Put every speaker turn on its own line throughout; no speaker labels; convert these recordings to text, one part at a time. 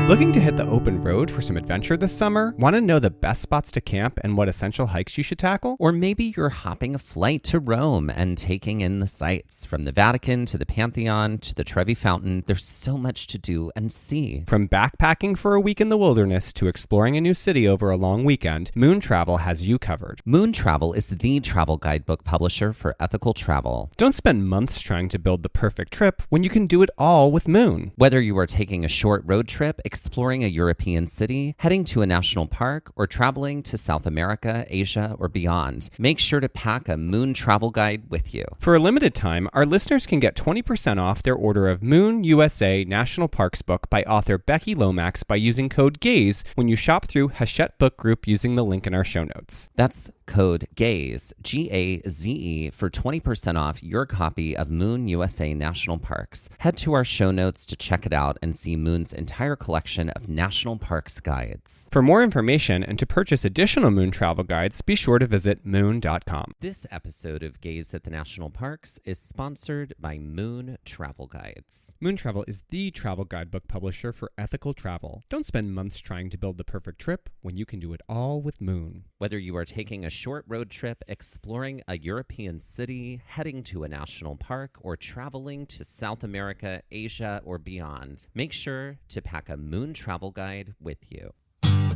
Looking to hit the open road for some adventure this summer? Want to know the best spots to camp and what essential hikes you should tackle?
Or maybe you're hopping a flight to Rome and taking in the sights. From the Vatican to the Pantheon to the Trevi Fountain, there's so much to do and see.
From backpacking for a week in the wilderness to exploring a new city over a long weekend, Moon Travel has you covered.
Moon Travel is the travel guidebook publisher for ethical travel.
Don't spend months trying to build the perfect trip when you can do it all with Moon.
Whether you are taking a short road trip, exploring a European city, heading to a national park, or traveling to South America, Asia, or beyond, make sure to pack a Moon travel guide with you.
For a limited time, our listeners can get 20% off their order of Moon USA National Parks book by author Becky Lomax by using code GAZE when you shop through Hachette Book Group using the link in our show notes.
That's code GAZE, G-A-Z-E, for 20% off your copy of Moon USA National Parks. Head to our show notes to check it out and see Moon's entire collection of national parks guides.
For more information and to purchase additional Moon travel guides, be sure to visit moon.com.
This episode of Gaze at the National Parks is sponsored by Moon Travel Guides.
Moon Travel is the travel guidebook publisher for ethical travel. Don't spend months trying to build the perfect trip when you can do it all with Moon.
Whether you are taking a short road trip, exploring a European city, heading to a national park, or traveling to South America, Asia, or beyond, make sure to pack a Moon travel guide with you.
I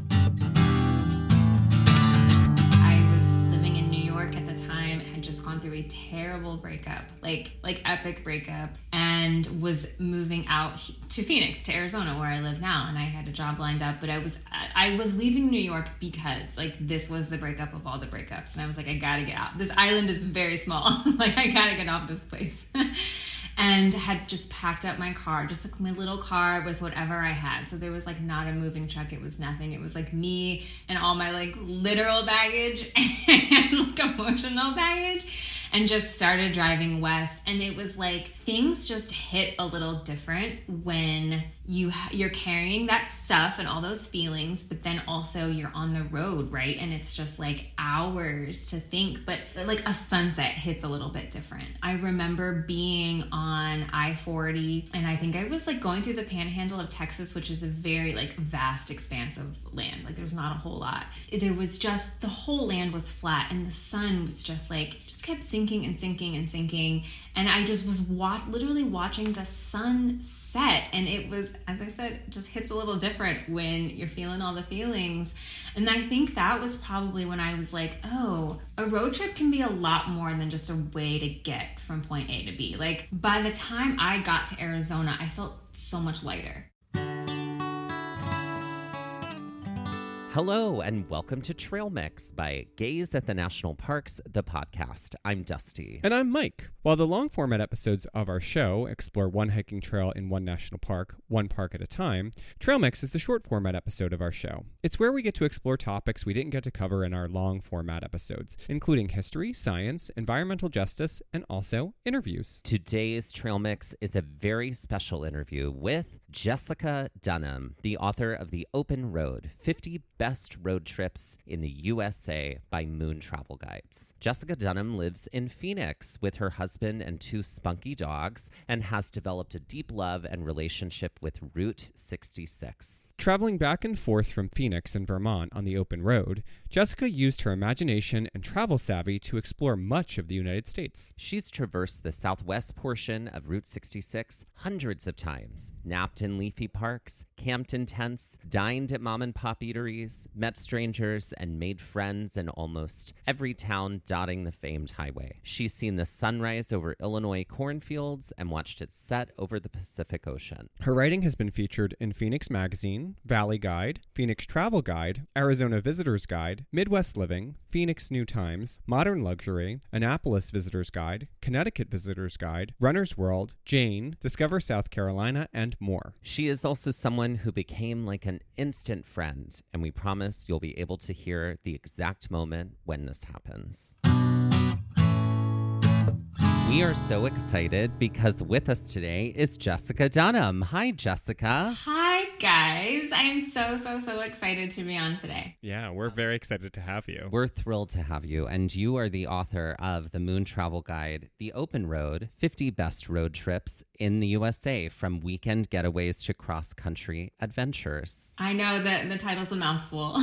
was living in New York at the time, had just gone through a terrible breakup, like epic breakup, and was moving out to Phoenix, to Arizona, where I live now, and I had a job lined up, but I was leaving New York because this was the breakup of all the breakups, and I was like, I gotta get out. This island is very small. I gotta get off this place. And had just packed up my car, just my little car with whatever I had. So there was not a moving truck. It was nothing. It was me and all my literal baggage and emotional baggage, and just started driving west. And it was things just hit a little different when you're carrying that stuff and all those feelings, but then also you're on the road, right? And it's just hours to think, but a sunset hits a little bit different. I remember being on I-40, and I think I was going through the panhandle of Texas, which is a very vast expanse of land. There's not a whole lot. There was just, the whole land was flat, and the sun was just kept sinking and sinking and sinking. And I just was literally watching the sun set, and it was, as I said, it just hits a little different when you're feeling all the feelings. And I think that was probably when I was oh, a road trip can be a lot more than just a way to get from point A to B. By the time I got to Arizona, I felt so much lighter.
Hello, and welcome to Trail Mix by Gaze at the National Parks, the podcast. I'm Dusty.
And I'm Mike. While the long format episodes of our show explore one hiking trail in one national park, one park at a time, Trail Mix is the short format episode of our show. It's where we get to explore topics we didn't get to cover in our long format episodes, including history, science, environmental justice, and also interviews.
Today's Trail Mix is a very special interview with Jessica Dunham, the author of The Open Road, 50 Best Road Trips in the USA by Moon Travel Guides. Jessica Dunham lives in Phoenix with her husband and 2 spunky dogs, and has developed a deep love and relationship with Route 66.
Traveling back and forth from Phoenix and Vermont on the open road, Jessica used her imagination and travel savvy to explore much of the United States.
She's traversed the southwest portion of Route 66 hundreds of times, napped in leafy parks, camped in tents, dined at mom-and-pop eateries, met strangers, and made friends in almost every town dotting the famed highway. She's seen the sunrise over Illinois cornfields and watched it set over the Pacific Ocean.
Her writing has been featured in Phoenix Magazine, Valley Guide, Phoenix Travel Guide, Arizona Visitor's Guide, Midwest Living, Phoenix New Times, Modern Luxury, Annapolis Visitor's Guide, Connecticut Visitor's Guide, Runner's World, Jane, Discover South Carolina, and more.
She is also someone who became like an instant friend, and we promise you'll be able to hear the exact moment when this happens. We are so excited because with us today is Jessica Dunham. Hi, Jessica.
Hi, guys. I am so excited to be on today.
Yeah, we're very excited to have you.
We're thrilled to have you. And you are the author of the Moon Travel Guide, The Open Road, 50 Best Road Trips in the USA, from weekend getaways to cross-country adventures.
I know that the title's a mouthful.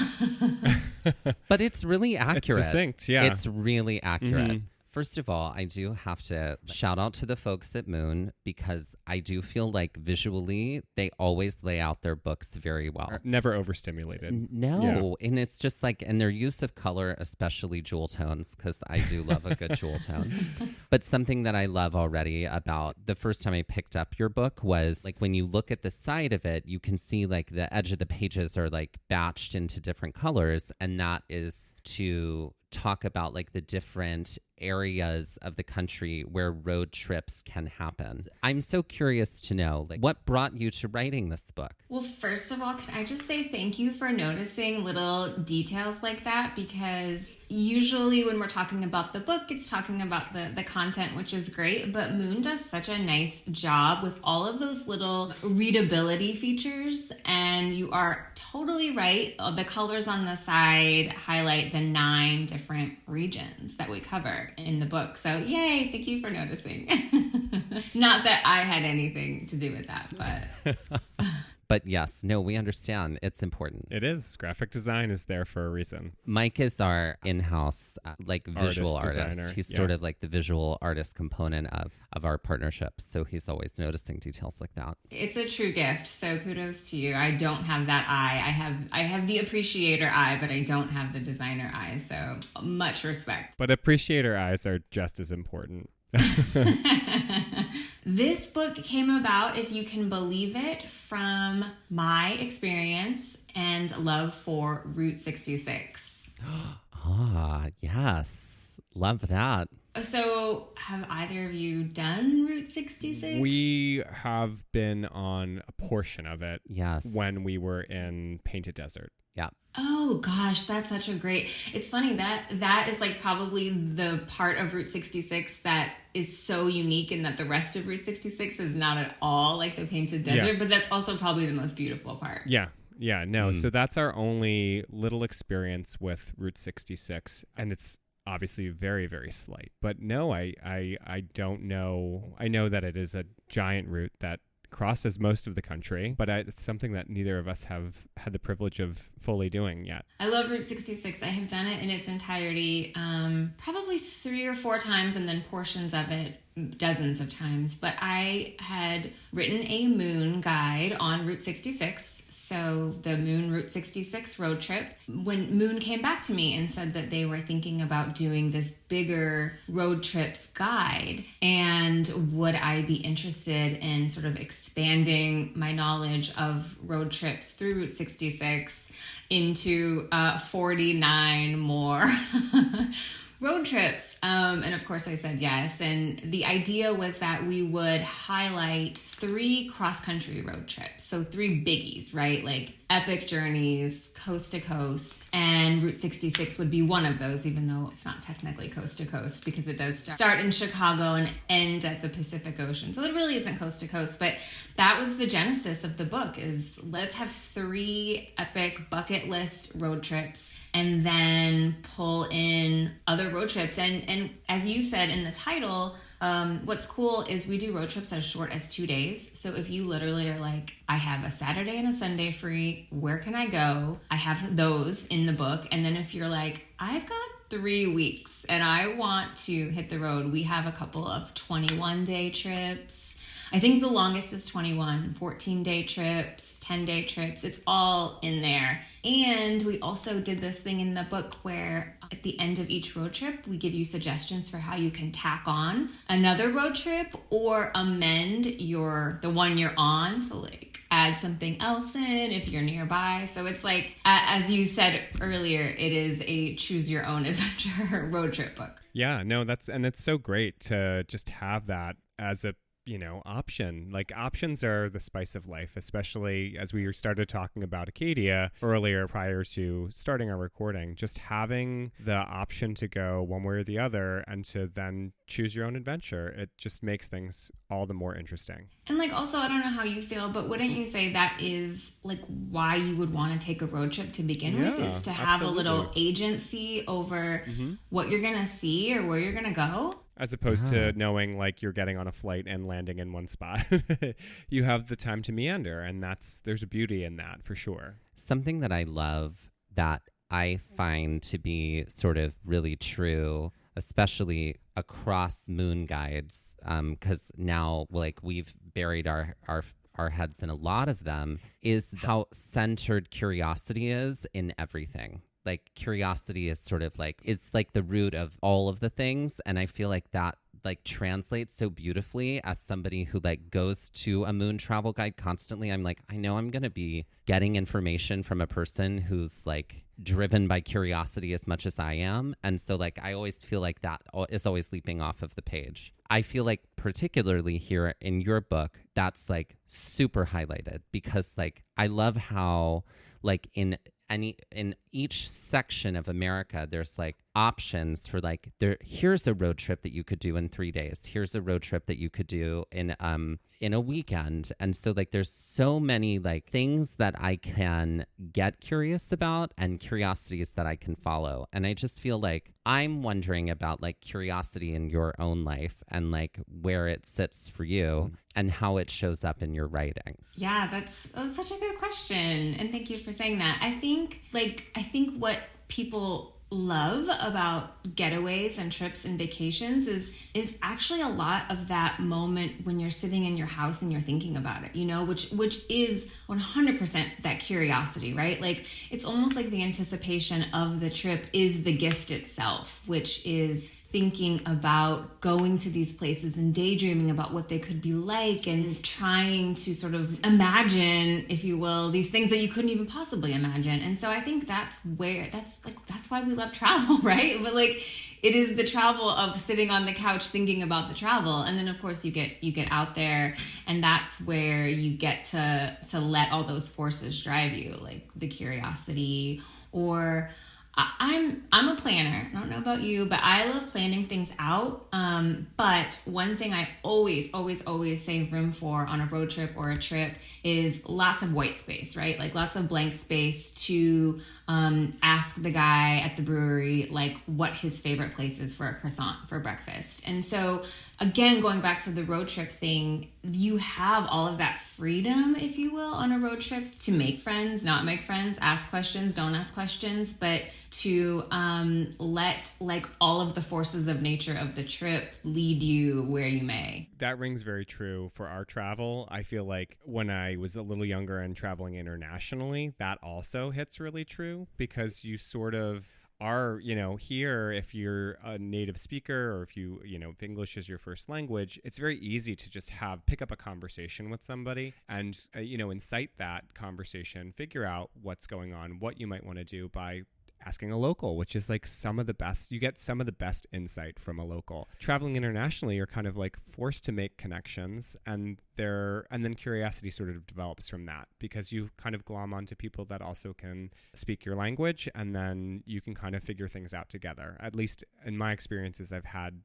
But it's really accurate.
It's succinct, yeah.
It's really accurate.
Mm-hmm.
First of all, I do have to shout out to the folks at Moon because I do feel like visually they always lay out their books very well.
Never overstimulated.
No. Yeah. And it's just like, and their use of color, especially jewel tones, because I do love a good jewel tone. But something that I love already about the first time I picked up your book was like when you look at the side of it, you can see like the edge of the pages are like batched into different colors. And that is to talk about like the different areas of the country where road trips can happen. I'm so curious to know, like, what brought you to writing this book?
Well, first of all, can I just say thank you for noticing little details like that? Because usually when we're talking about the book, it's talking about the content, which is great. But Moon does such a nice job with all of those little readability features. And you are totally right. The colors on the side highlight the 9 different regions that we cover in the book. So yay, thank you for noticing. Not that I had anything to do with that, but...
But yes, no, we understand. It's important.
It is. Graphic design is there for a reason.
Mike is our in-house like visual artist.
Designer.
He's sort of like the visual artist component of our partnership. So he's always noticing details like that.
It's a true gift. So kudos to you. I don't have that eye. I have the appreciator eye, but I don't have the designer eye. So much respect.
But appreciator eyes are just as important.
This book came about, if you can believe it, from my experience and love for Route 66.
Ah, yes. Love that.
So have either of you done Route 66?
We have been on a portion of it.
Yes.
When we were in Painted Desert.
Yeah.
Oh gosh, that's such a great... It's funny that is like probably the part of Route 66 that is so unique in that the rest of Route 66 is not at all like the Painted Desert, but that's also probably the most beautiful part.
Yeah. Yeah, no. So that's our only little experience with Route 66, and it's obviously very, very slight. But no, I don't know. I know that it is a giant route that crosses most of the country, but it's something that neither of us have had the privilege of fully doing yet.
I love Route 66. I have done it in its entirety probably 3 or 4 times, and then portions of it dozens of times. But I had written a Moon guide on Route 66, so the Moon Route 66 road trip. When Moon came back to me and said that they were thinking about doing this bigger road trips guide, and would I be interested in sort of expanding my knowledge of road trips through Route 66 into 49 more road trips. And of course I said yes. And the idea was that we would highlight 3 cross-country road trips. So 3 biggies, right? Like epic journeys, coast to coast. And Route 66 would be one of those, even though it's not technically coast to coast because it does start in Chicago and end at the Pacific Ocean. So it really isn't coast to coast, but that was the genesis of the book, is let's have 3 epic bucket list road trips and then pull in other road trips. And as you said in the title, what's cool is we do road trips as short as 2 days. So if you literally are like, I have a Saturday and a Sunday free, where can I go? I have those in the book. And then if you're like, I've got 3 weeks and I want to hit the road, we have a couple of 21-day trips. I think the longest is 21, 14-day trips, 10-day trips. It's all in there. And we also did this thing in the book where at the end of each road trip, we give you suggestions for how you can tack on another road trip or amend the one you're on to like add something else in if you're nearby. So it's like, as you said earlier, it is a choose your own adventure road trip book.
Yeah, no, it's so great to just have that as a option. Like, options are the spice of life, especially as we started talking about Acadia earlier prior to starting our recording. Just having the option to go one way or the other and to then choose your own adventure, it just makes things all the more interesting.
And like, also, I don't know how you feel, but wouldn't you say that is like why you would want to take a road trip to begin with, is to have a little agency over what you're going to see or where you're going to go?
As opposed to knowing like you're getting on a flight and landing in one spot. You have the time to meander, and there's a beauty in that for sure.
Something that I love that I find to be sort of really true, especially across moon guides, because now like we've buried our heads in a lot of them, is how centered curiosity is in everything. Like, curiosity is sort of like, it's like the root of all of the things. And I feel like that like translates so beautifully as somebody who like goes to a moon travel guide constantly. I'm like, I know I'm going to be getting information from a person who's like driven by curiosity as much as I am. And so like, I always feel like that is always leaping off of the page. I feel like particularly here in your book, that's like super highlighted, because like, I love how like in each section of America, there's like options for like, here's a road trip that you could do in 3 days. Here's a road trip that you could do in a weekend. And so like, there's so many like things that I can get curious about and curiosities that I can follow. And I just feel like I'm wondering about like curiosity in your own life and like where it sits for you and how it shows up in your writing.
Yeah, that's such a good question. And thank you for saying that. I think what people love about getaways and trips and vacations is actually a lot of that moment when you're sitting in your house and you're thinking about it, which is 100% that curiosity, right? Like, it's almost like the anticipation of the trip is the gift itself, which is thinking about going to these places and daydreaming about what they could be like and trying to sort of imagine, if you will, these things that you couldn't even possibly imagine. And so I think that's why we love travel, right? But like, it is the travel of sitting on the couch thinking about the travel. And then of course you get out there, and that's where you get to let all those forces drive you, like the curiosity. Or I'm a planner. I don't know about you, but I love planning things out. But one thing I always save room for on a road trip or a trip is lots of white space, right? Like lots of blank space to ask the guy at the brewery, like, what his favorite place is for a croissant for breakfast. And so again, going back to the road trip thing, you have all of that freedom, if you will, on a road trip to make friends, not make friends, ask questions, don't ask questions, but to let like all of the forces of nature of the trip lead you where you may.
That rings very true for our travel. I feel like when I was a little younger and traveling internationally, that also hits really true, because you sort of are, here, if you're a native speaker or if if English is your first language, it's very easy to just pick up a conversation with somebody and, incite that conversation, figure out what's going on, what you might want to do by asking a local, which is like you get some of the best insight from a local. Traveling internationally, you're kind of like forced to make connections, and then curiosity sort of develops from that, because you kind of glom onto people that also can speak your language, and then you can kind of figure things out together. At least in my experiences I've had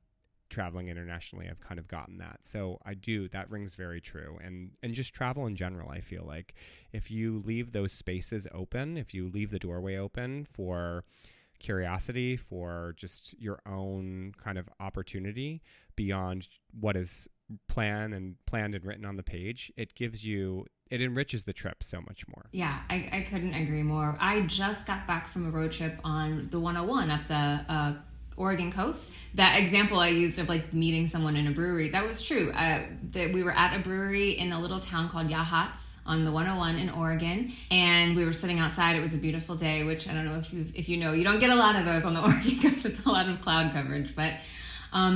traveling internationally, I've kind of gotten that. So that rings very true. And just travel in general, I feel like if you leave those spaces open, if you leave the doorway open for curiosity, for just your own kind of opportunity beyond what is planned and written on the page, it enriches the trip so much more.
Yeah, I couldn't agree more. I just got back from a road trip on the 101 up the Oregon coast. That example I used of like meeting someone in a brewery, that was true. We were at a brewery in a little town called Hachette on the 101 in Oregon, and we were sitting outside. It was a beautiful day, which I don't know if you know, you don't get a lot of those on the Oregon coast. It's a lot of cloud coverage, but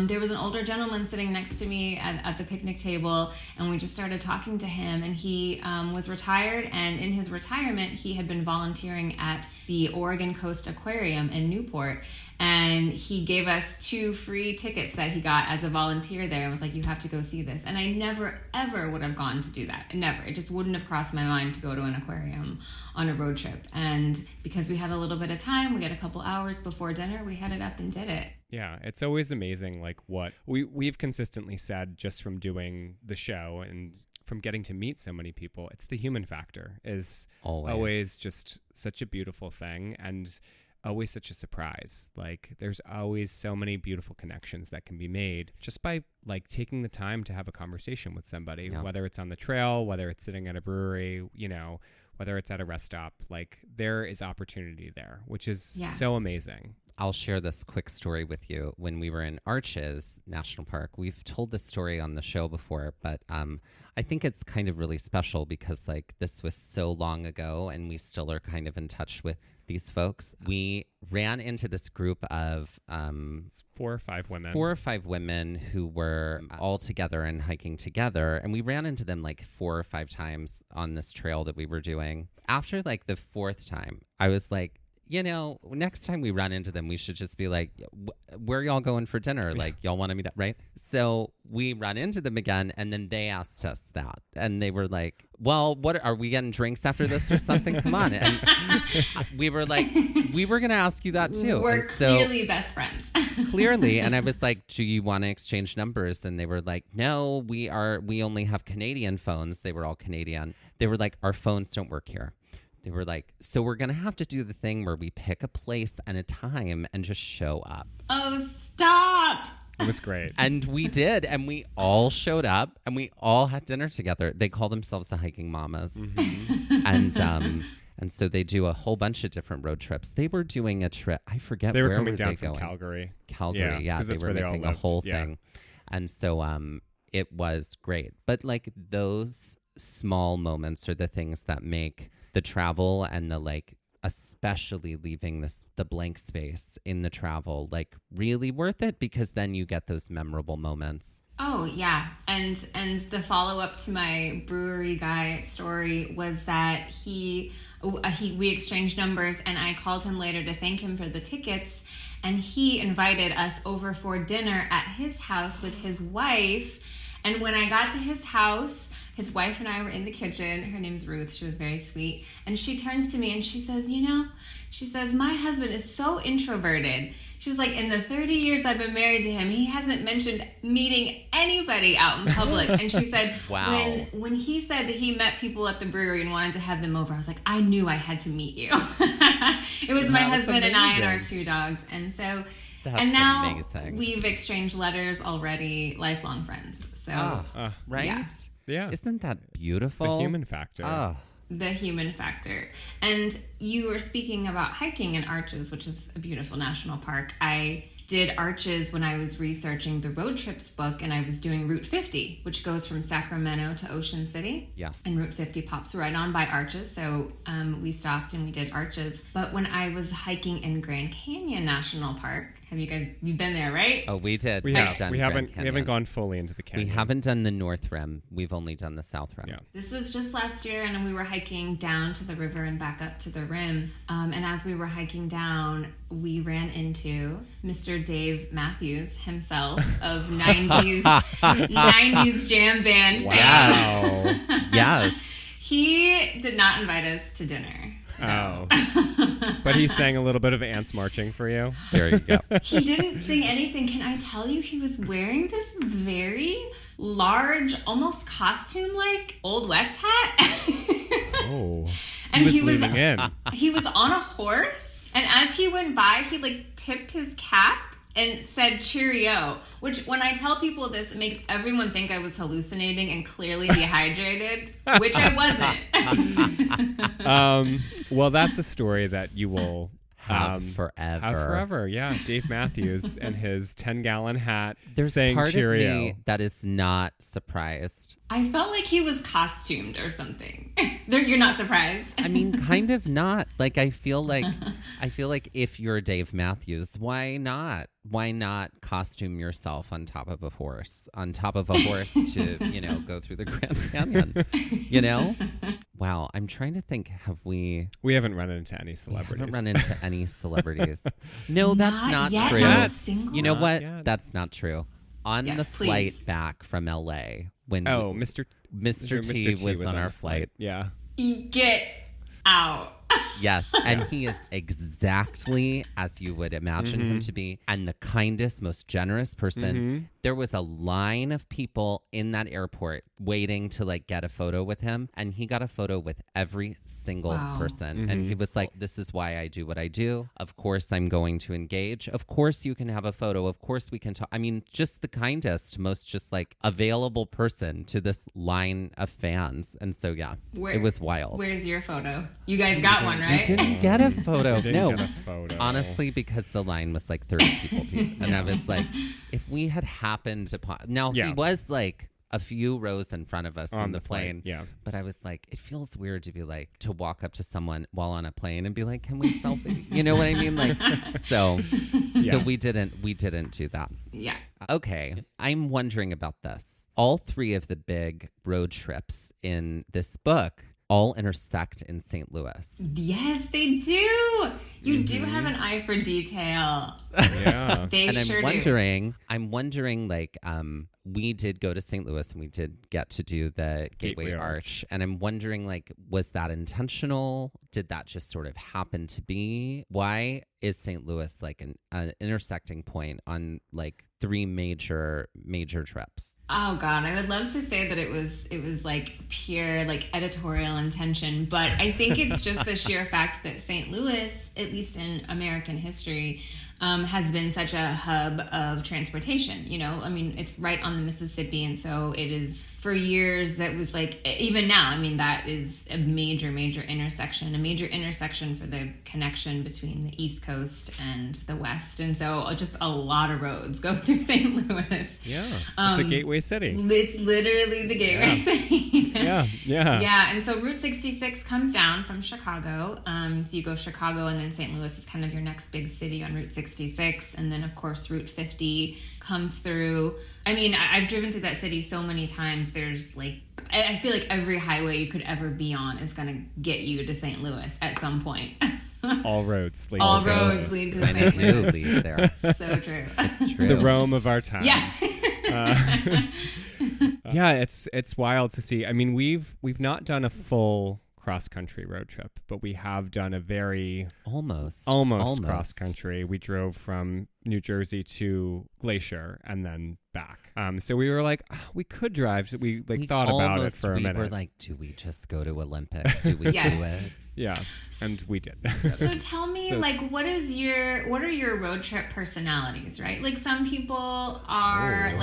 there was an older gentleman sitting next to me at the picnic table, and we just started talking to him, and he was retired, and in his retirement he had been volunteering at the Oregon Coast Aquarium in Newport, And he gave us 2 free tickets that he got as a volunteer there and was like, you have to go see this. And I never, ever would have gone to do that. Never. It just wouldn't have crossed my mind to go to an aquarium on a road trip. And because we had a little bit of time, we had a couple hours before dinner, we headed up and did it.
Yeah, it's always amazing, like what we've consistently said just from doing the show and from getting to meet so many people. It's the human factor is always just such a beautiful thing and always such a surprise. Like there's always so many beautiful connections that can be made just by like taking the time to have a conversation with somebody, whether it's on the trail, whether it's sitting at a brewery, you know, whether it's at a rest stop. Like there is opportunity there, which is so amazing.
I'll share this quick story with you. When we were in Arches National Park, we've told this story on the show before, but I think it's kind of really special because like this was so long ago and we still are kind of in touch with these folks. We ran into this group of
4 or 5 women.
4 or 5 women who were all together and hiking together. And we ran into them like 4 or 5 times on this trail that we were doing. After like the 4th time, I was like, you know, next time we run into them, we should just be like, where y'all going for dinner? Like, y'all want to meet up, right? So we run into them again, and then they asked us that. And they were like, well, what are we getting drinks after this or something? Come on. And we were like, we were going to ask you that too.
We're clearly best friends.
Clearly. And I was like, do you want to exchange numbers? And they were like, no, we only have Canadian phones. They were all Canadian. They were like, our phones don't work here. They were like, so we're going to have to do the thing where we pick a place and a time and just show up.
Oh, stop.
It was great.
And we did. And we all showed up and we all had dinner together. They call themselves the Hiking Mamas. Mm-hmm. And so they do a whole bunch of different road trips. They were doing a trip. I forget where
coming
were
down
they
from
going.
Calgary.
Yeah. They were making a whole thing. And so it was great. But like those small moments are the things that make the travel and the like, especially leaving the blank space in the travel, like really worth it because then you get those memorable moments.
Oh yeah, and the follow up to my brewery guy story was that we exchanged numbers and I called him later to thank him for the tickets, and he invited us over for dinner at his house with his wife. And when I got to his house, his wife and I were in the kitchen. Her name's Ruth. She was very sweet. And she turns to me and she says, my husband is so introverted. She was like, in the 30 years I've been married to him, he hasn't mentioned meeting anybody out in public. And she said,
wow.
When he said that he met people at the brewery and wanted to have them over, I was like, I knew I had to meet you. It was my husband and I and our 2 dogs. And so, and now
amazing.
We've exchanged letters already, lifelong friends. So,
right?
Yeah.
Isn't that beautiful?
The human factor.
Oh.
The human factor. And you were speaking about hiking in Arches, which is a beautiful national park. I did Arches when I was researching the road trips book, and I was doing Route 50, which goes from Sacramento to Ocean City.
Yes.
And Route 50 pops right on by Arches. So we stopped and we did Arches. But when I was hiking in Grand Canyon National Park, you've been there, right?
Oh, we did.
We haven't gone fully into the canyon.
We haven't done the North Rim. We've only done the South Rim.
Yeah.
This was just last year, and we were hiking down to the river and back up to the rim. And as we were hiking down, we ran into Mr. Dave Matthews himself of 90s jam band.
Wow. Yes.
He did not invite us to dinner.
Oh. But he sang a little bit of ants marching for you.
There you go.
He didn't sing anything. Can I tell you, he was wearing this very large, almost costume-like Old West hat.
Oh.
And
he was leaning in.
He was on a horse, and as he went by, he like tipped his cap and said cheerio, which when I tell people this, it makes everyone think I was hallucinating and clearly dehydrated, which I wasn't.
Well, that's a story that you will
have forever.
Have forever, yeah. Dave Matthews and his 10-gallon hat saying
part
cheerio.
Of me that is not surprised.
I felt like he was costumed or something. You're not surprised?
I mean, kind of not. Like, I feel like if you're Dave Matthews, why not? Why not costume yourself on top of a horse to, go through the Grand Canyon, Wow, I'm trying to think.
We haven't run into any celebrities.
We haven't run into any celebrities. No, that's not
yet,
true.
not single.
You know what?
yet.
That's not true. On the flight back from LA, when
Mr.
T was on our flight.
Yeah.
Get out.
Yes, and he is exactly as you would imagine him to be, and the kindest, most generous person. There was a line of people in that airport waiting to like get a photo with him, and he got a photo with every single person. And he was like, "This is why I do what I do. Of course, I'm going to engage. Of course, you can have a photo. Of course, we can talk." I mean, just the kindest, most just like available person to this line of fans. And so, yeah, it was wild.
Where's your photo? You guys got one, right?
We didn't get a photo.
Get a photo.
Honestly, because the line was like 30 people deep. And I was like, if we had happened upon... Now, he was like a few rows in front of us on the plane.
Yeah.
But I was like, it feels weird to be like, to walk up to someone while on a plane and be like, can we selfie? You know what I mean? Like, so we didn't do that.
Yeah.
Okay. I'm wondering about this. All three of the big road trips in this book all intersect in St. Louis.
Yes, they do. You do have an eye for detail.
Yeah.
They
and
sure
I'm wondering, like, we did go to St. Louis and we did get to do the Gateway Arch. And I'm wondering, like, was that intentional? Did that just sort of happen to be? Why is St. Louis like an intersecting point on like three major trips?
Oh God, I would love to say that it was like pure like editorial intention, but I think it's just the sheer fact that St. Louis, at least in American history, has been such a hub of transportation. You know, I mean, it's right on the Mississippi, and so it is for years. That was like, even now, I mean, that is a major intersection for the connection between the East Coast and the West, and so just a lot of roads go through St. Louis.
Yeah, it's a gateway city.
It's literally the gateway city.
Yeah.
And so Route 66 comes down from Chicago. So you go Chicago, and then St. Louis is kind of your next big city on Route 66. And then, of course, Route 50 comes through. I mean, I've driven through that city so many times. There's like, I feel like every highway you could ever be on is going to get you to St. Louis at some point.
All roads lead
to
St. Louis.
Lead to St. Louis.
Lead there.
So true.
It's true.
The Rome of our time.
Yeah.
Yeah, it's wild to see. I mean, we've not done a full cross-country road trip, but we have done a very
almost
cross-country. We drove from New Jersey to Glacier and then back. So we were like, we could drive. We thought about it for a minute.
We were like, do we just go to Olympic? Do we do it?
Yeah, and we did.
So tell me, what are your road trip personalities, right? Like some people are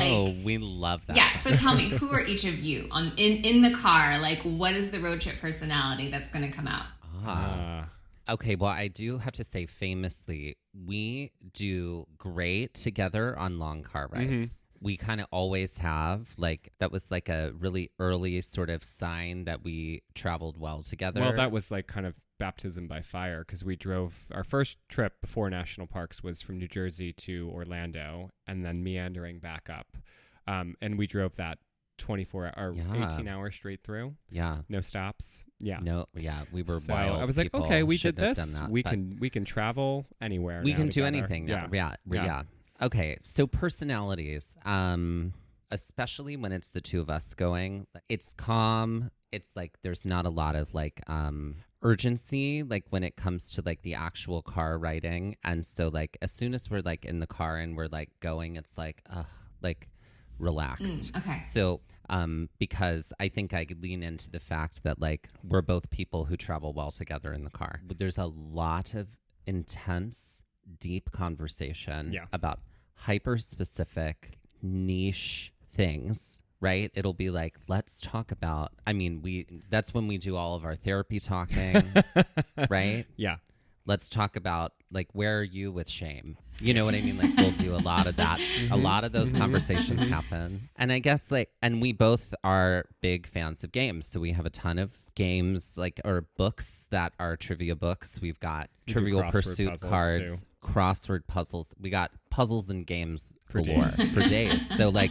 we love that.
Yeah, so tell me, who are each of you in the car? Like, what is the road trip personality that's going to come out?
Okay, well, I do have to say, famously, we do great together on long car rides. We kind of always have. Like, that was like a really early sort of sign that we traveled well together.
Well, that was like kind of baptism by fire, because we drove, our first trip before national parks was from New Jersey to Orlando and then meandering back up. And we drove that 18 hours straight through.
Yeah.
No stops. Yeah.
No. Yeah. We were
so
wild.
I was like, okay, we did this. We can travel anywhere.
We can do
together.
Anything. Yeah. Okay. So personalities, especially when it's the two of us going, it's calm. It's like, there's not a lot of like, urgency, like when it comes to like the actual car riding. And so like, as soon as we're like in the car and we're like going, it's like, relaxed.
Okay.
So, because I think I could lean into the fact that like we're both people who travel well together in the car. But there's a lot of intense, deep conversation about hyper-specific, niche things, right? It'll be like, let's talk about, that's when we do all of our therapy talking, right?
Yeah.
Let's talk about, like, where are you with shame? You know what I mean? Like, we'll do a lot of that. A lot of those conversations happen. And I guess, like, and we both are big fans of games. So we have a ton of games, like, or books that are trivia books. We've got Trivial Pursuit cards, crossword puzzles. We got puzzles and games for days. So, like,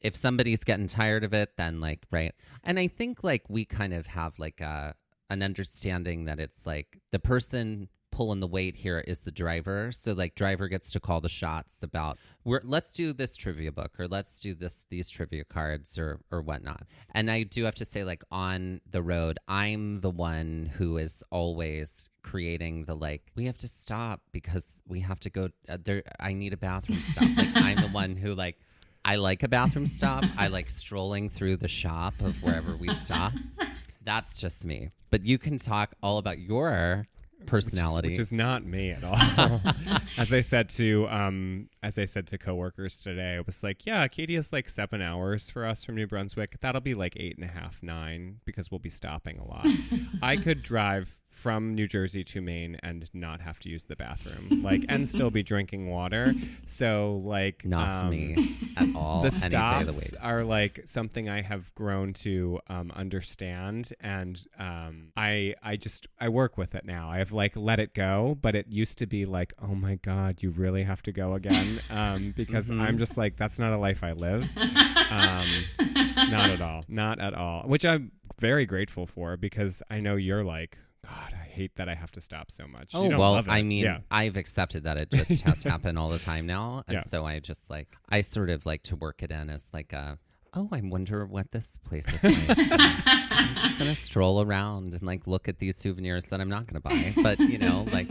if somebody's getting tired of it, then, like, right. And I think, like, we kind of have, like, a an understanding that it's like the person pulling the weight here is the driver. So like driver gets to call the shots about let's do this trivia book, or let's do these trivia cards or whatnot. And I do have to say, like, on the road, I'm the one who is always creating the, like, we have to stop because we have to go there. I need a bathroom stop. Like, I'm the one who, like, I like a bathroom stop. I like strolling through the shop of wherever we stop. That's just me. But you can talk all about your personality,
which is not me at all. As I said to coworkers today, I was like, yeah, Katie has like 7 hours for us from New Brunswick. That'll be like 8.5, 9, because we'll be stopping a lot. I could drive from New Jersey to Maine and not have to use the bathroom, like, and still be drinking water. So, like,
not me at all.
The stops are like something I have grown to understand, and I work with it now. I've like let it go, but it used to be like, oh my God, you really have to go again, because I'm just like, that's not a life I live. Not at all. Which I'm very grateful for, because I know you're like, God, I hate that I have to stop so much.
Oh, well, I mean, I've accepted that it just has to happen all the time now. And so I just like, I sort of like to work it in as like I wonder what this place is like. I'm just going to stroll around and like look at these souvenirs that I'm not going to buy. But, you know, like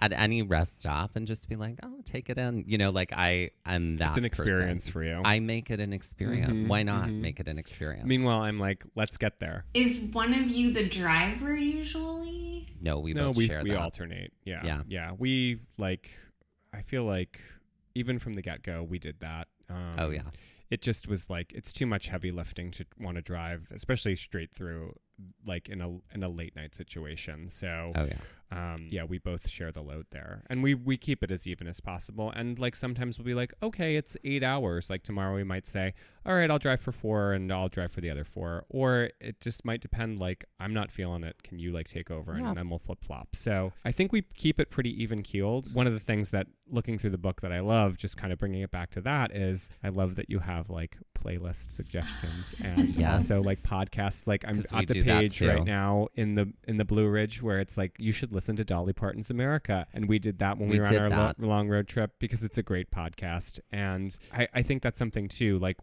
at any rest stop and just be like, oh, take it in. You know, like I am that.
It's an experience
person.
For you.
I make it an experience. Why not make it an experience?
Meanwhile, I'm like, let's get there.
Is one of you the driver usually?
No, we both share that.
We alternate. Yeah. We like, I feel like even from the get-go, we did that.
Oh, yeah.
It just was like, it's too much heavy lifting to want to drive, especially straight through, like in a late night situation. So, we both share the load there, and we keep it as even as possible. And like sometimes we'll be like, okay, it's 8 hours. Like tomorrow we might say, all right, I'll drive for 4 and I'll drive for the other 4. Or it just might depend. Like, I'm not feeling it. Can you like take over? And then we'll flip flop. So I think we keep it pretty even keeled. One of the things that looking through the book that I love, just kind of bringing it back to that, is I love that you have like playlist suggestions and also like podcasts. Like I'm at the page right now in the Blue Ridge where it's like, you should listen to Dolly Parton's America, and we did that when we were on our long road trip, because it's a great podcast. And I think that's something too. Like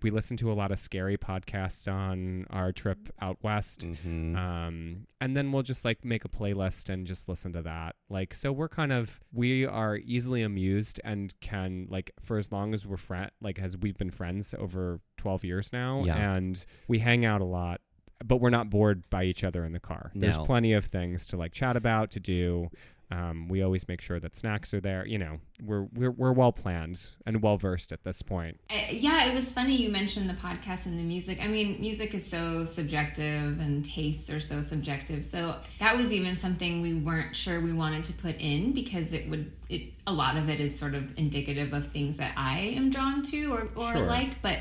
we listen to a lot of scary podcasts on our trip out west, and then we'll just like make a playlist and just listen to that. Like, so we are easily amused and can, like, for as long as we've been friends over 12 years now, and we hang out a lot, but we're not bored by each other in the car. There's plenty of things to like chat about, to do. We always make sure that snacks are there. You know, we're well planned and well versed at this point.
It was funny you mentioned the podcast and the music. I mean, music is so subjective and tastes are so subjective. So that was even something we weren't sure we wanted to put in, because a lot of it is sort of indicative of things that I am drawn to or like, but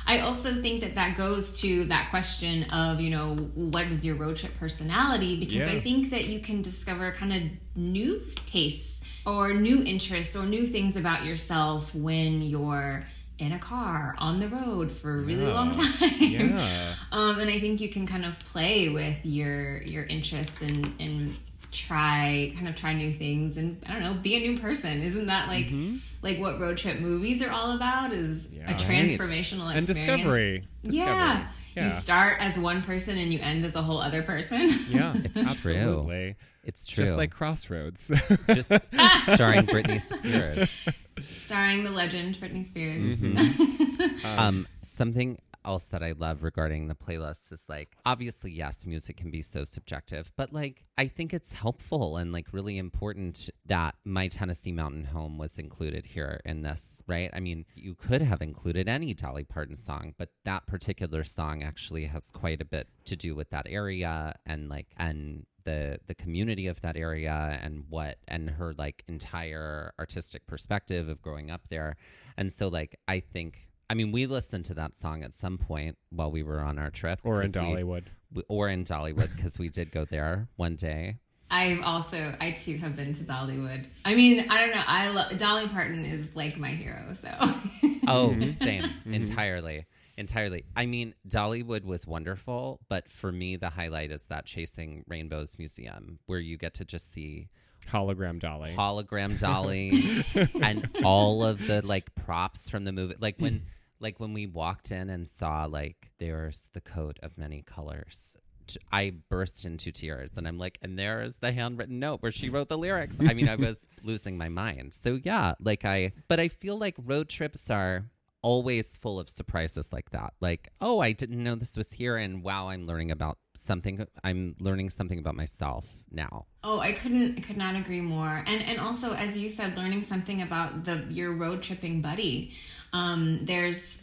I also think that goes to that question of, you know, what is your road trip personality? Because I think that you can discover kind of new tastes or new interests or new things about yourself when you're in a car on the road for a really long time. And I think you can kind of play with your interests and try new things, and I don't know, be a new person. Isn't that like what road trip movies are all about? Is a transformational experience
and discovery.
You start as one person and you end as a whole other person.
It's absolutely
true.
It's true.
Just like Crossroads.
Just starring Britney Spears.
Starring the legend Britney Spears.
Something else that I love regarding the playlist is, like, obviously, yes, music can be so subjective, but like, I think it's helpful and like really important that My Tennessee Mountain Home was included here in this, right? I mean, you could have included any Dolly Parton song, but that particular song actually has quite a bit to do with that area and the community of that area and her like entire artistic perspective of growing up there. And so like, I mean, we listened to that song at some point while we were on our trip.
Or in Dollywood.
Because we did go there one day.
I too have been to Dollywood. I mean, I don't know. Dolly Parton is like my hero, so.
Oh, same. Entirely. Entirely. I mean, Dollywood was wonderful, but for me, the highlight is that Chasing Rainbows Museum, where you get to just see
Hologram Dolly
and all of the like props from the movie. Like when we walked in and saw like there's the coat of many colors, I burst into tears, and I'm like, and there's the handwritten note where she wrote the lyrics. I mean, I was losing my mind. So yeah, but I feel like road trips are always full of surprises like that. Like, oh, I didn't know this was here, and wow, I'm learning something about myself now.
Oh, I could not agree more. And also, as you said, learning something about your road tripping buddy. There's,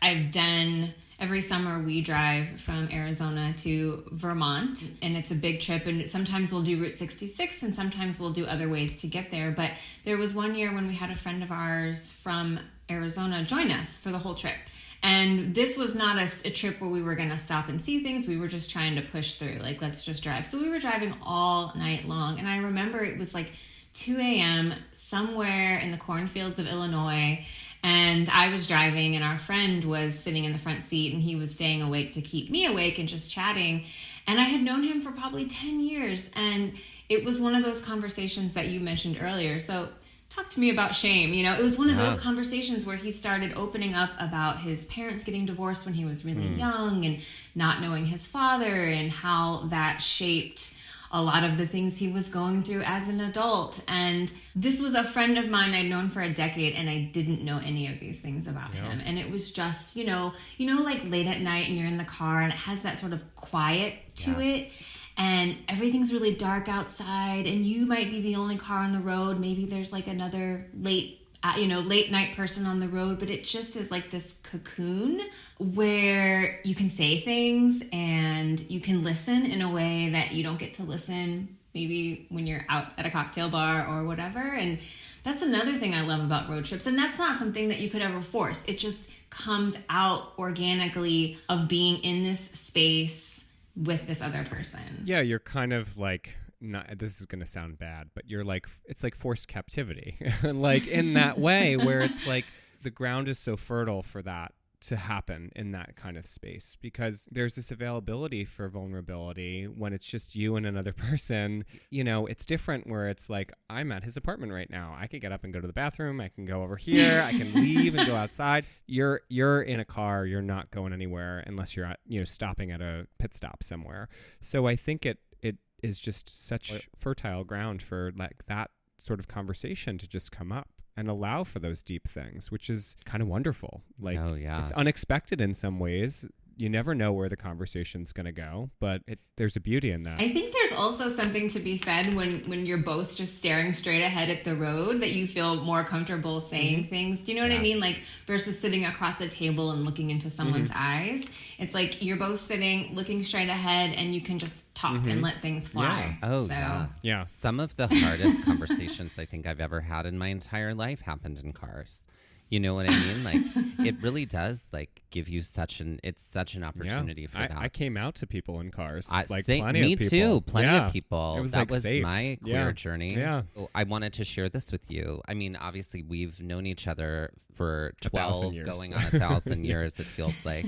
I've done, every summer we drive from Arizona to Vermont, and it's a big trip, and sometimes we'll do Route 66 and sometimes we'll do other ways to get there. But there was one year when we had a friend of ours from Arizona join us for the whole trip. And this was not a trip where we were going to stop and see things. We were just trying to push through, like, let's just drive. So we were driving all night long. And I remember it was like 2 a.m. somewhere in the cornfields of Illinois. And I was driving, and our friend was sitting in the front seat, and he was staying awake to keep me awake and just chatting. And I had known him for probably 10 years. And it was one of those conversations that you mentioned earlier. So talk to me about shame. It was one of those conversations where he started opening up about his parents getting divorced when he was really young, and not knowing his father, and how that shaped a lot of the things he was going through as an adult. And this was a friend of mine I'd known for a decade, and I didn't know any of these things about him. And it was just, like late at night and you're in the car and it has that sort of quiet to it. And everything's really dark outside, and you might be the only car on the road. Maybe there's like another late night person on the road, but it just is like this cocoon where you can say things and you can listen in a way that you don't get to listen maybe when you're out at a cocktail bar or whatever. And that's another thing I love about road trips. And that's not something that you could ever force. It just comes out organically of being in this space with this other person.
Yeah, you're kind of like, not, this is going to sound bad, but you're like, it's like forced captivity. Like in that way where it's like the ground is so fertile for that to happen in that kind of space, because there's this availability for vulnerability when it's just you and another person. It's different where it's like, I'm at his apartment right now. I could get up and go to the bathroom. I can go over here. I can leave and go outside. You're in a car. You're not going anywhere unless you're at, stopping at a pit stop somewhere. So I think it is just such fertile ground for like that sort of conversation to just come up and allow for those deep things, which is kind of wonderful. Like, it's unexpected in some ways. You never know where the conversation's going to go, but there's a beauty in that.
I think there's also something to be said when you're both just staring straight ahead at the road, that you feel more comfortable saying things. Do you know what I mean? Like, versus sitting across the table and looking into someone's eyes. It's like you're both sitting, looking straight ahead, and you can just talk and let things fly.
Yeah. Oh, yeah. Some of the hardest conversations I think I've ever had in my entire life happened in cars. You know what I mean? Like, it really does, like, give you such an opportunity for that.
I came out to people in cars. Plenty of people.
Me too. Plenty of people.
It was
that was
safe.
My queer journey.
Yeah.
I wanted to share this with you. I mean, obviously, we've known each other for 12, going on 1,000 years, it feels like.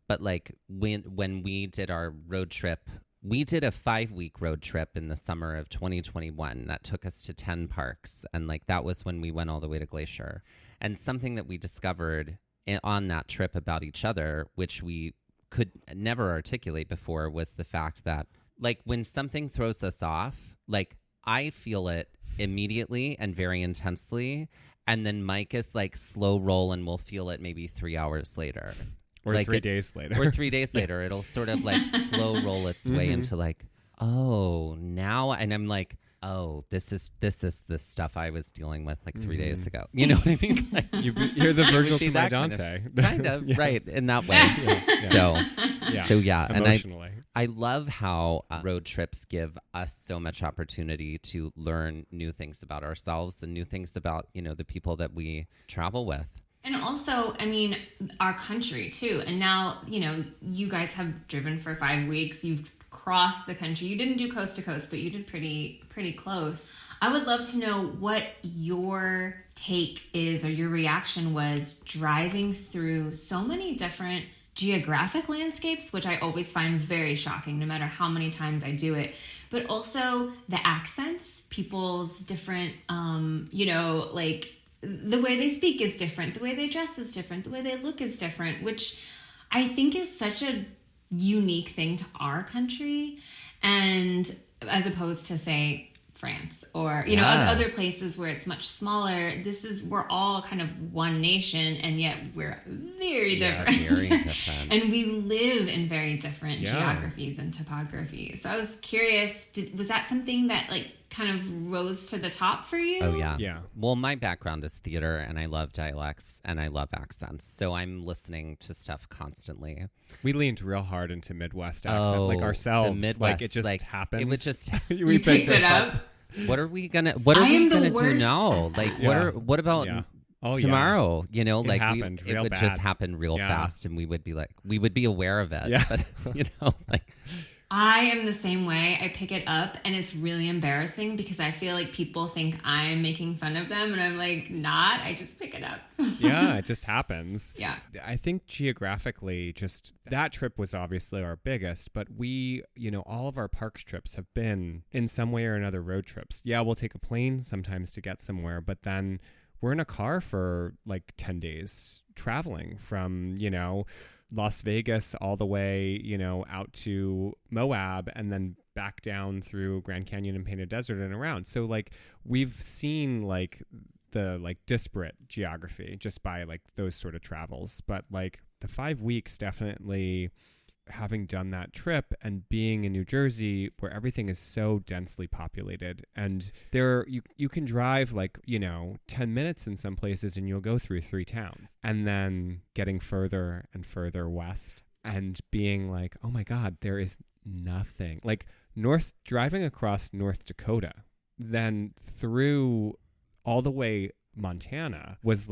But, like, when we did our road trip, we did a 5-week road trip in the summer of 2021 that took us to 10 parks. And like, that was when we went all the way to Glacier. And something that we discovered on that trip about each other, which we could never articulate before, was the fact that like when something throws us off, like I feel it immediately and very intensely. And then Mike is like slow roll and we'll feel it maybe 3 hours later.
Or like 3 days later.
Or 3 days later. It'll sort of like slow roll its way into like, oh, now. And I'm like, oh, this is the stuff I was dealing with like 3 days ago. You know what I mean? Like,
you're the Virgil to my Dante.
Kind of, right, in that way. So yeah.
Emotionally.
And I love how road trips give us so much opportunity to learn new things about ourselves and new things about, the people that we travel with.
And also, I mean, our country too. And now, you guys have driven for 5 weeks. You've crossed the country. You didn't do coast to coast, but you did pretty close. I would love to know what your take is, or your reaction was, driving through so many different geographic landscapes, which I always find very shocking no matter how many times I do it, but also the accents, people's different, like the way they speak is different, the way they dress is different, the way they look is different, which I think is such a unique thing to our country, and as opposed to, say, France or, other places where it's much smaller. We're all kind of one nation, and yet we're very different.
Very different.
And we live in very different geographies and topography. So I was curious, was that something that kind of rose to the top for you?
Oh, yeah.
Yeah.
Well, my background is theater, and I love dialects, and I love accents. So I'm listening to stuff constantly.
We leaned real hard into Midwest accent, ourselves.
The Midwest,
it just happened.
It would just.
You picked it up.
What are we gonna do now? What about tomorrow?
It happened
it would
bad.
Just happen real fast, and we would be aware of it.
Yeah.
But
I am the same way. I pick it up, and it's really embarrassing because I feel like people think I'm making fun of them, and I'm like, not. I just pick it up.
Yeah, it just happens.
Yeah.
I think geographically, just that trip was obviously our biggest, but we, all of our parks trips have been in some way or another road trips. Yeah, we'll take a plane sometimes to get somewhere, but then we're in a car for 10 days traveling from, Las Vegas all the way, out to Moab, and then back down through Grand Canyon and Painted Desert and around. So we've seen the disparate geography just by those sort of travels. But the 5 weeks, definitely having done that trip and being in New Jersey where everything is so densely populated, and there you can drive 10 minutes in some places and you'll go through 3 towns, and then getting further and further west and being oh my God, there is nothing. Driving across North Dakota, then through all the way Montana was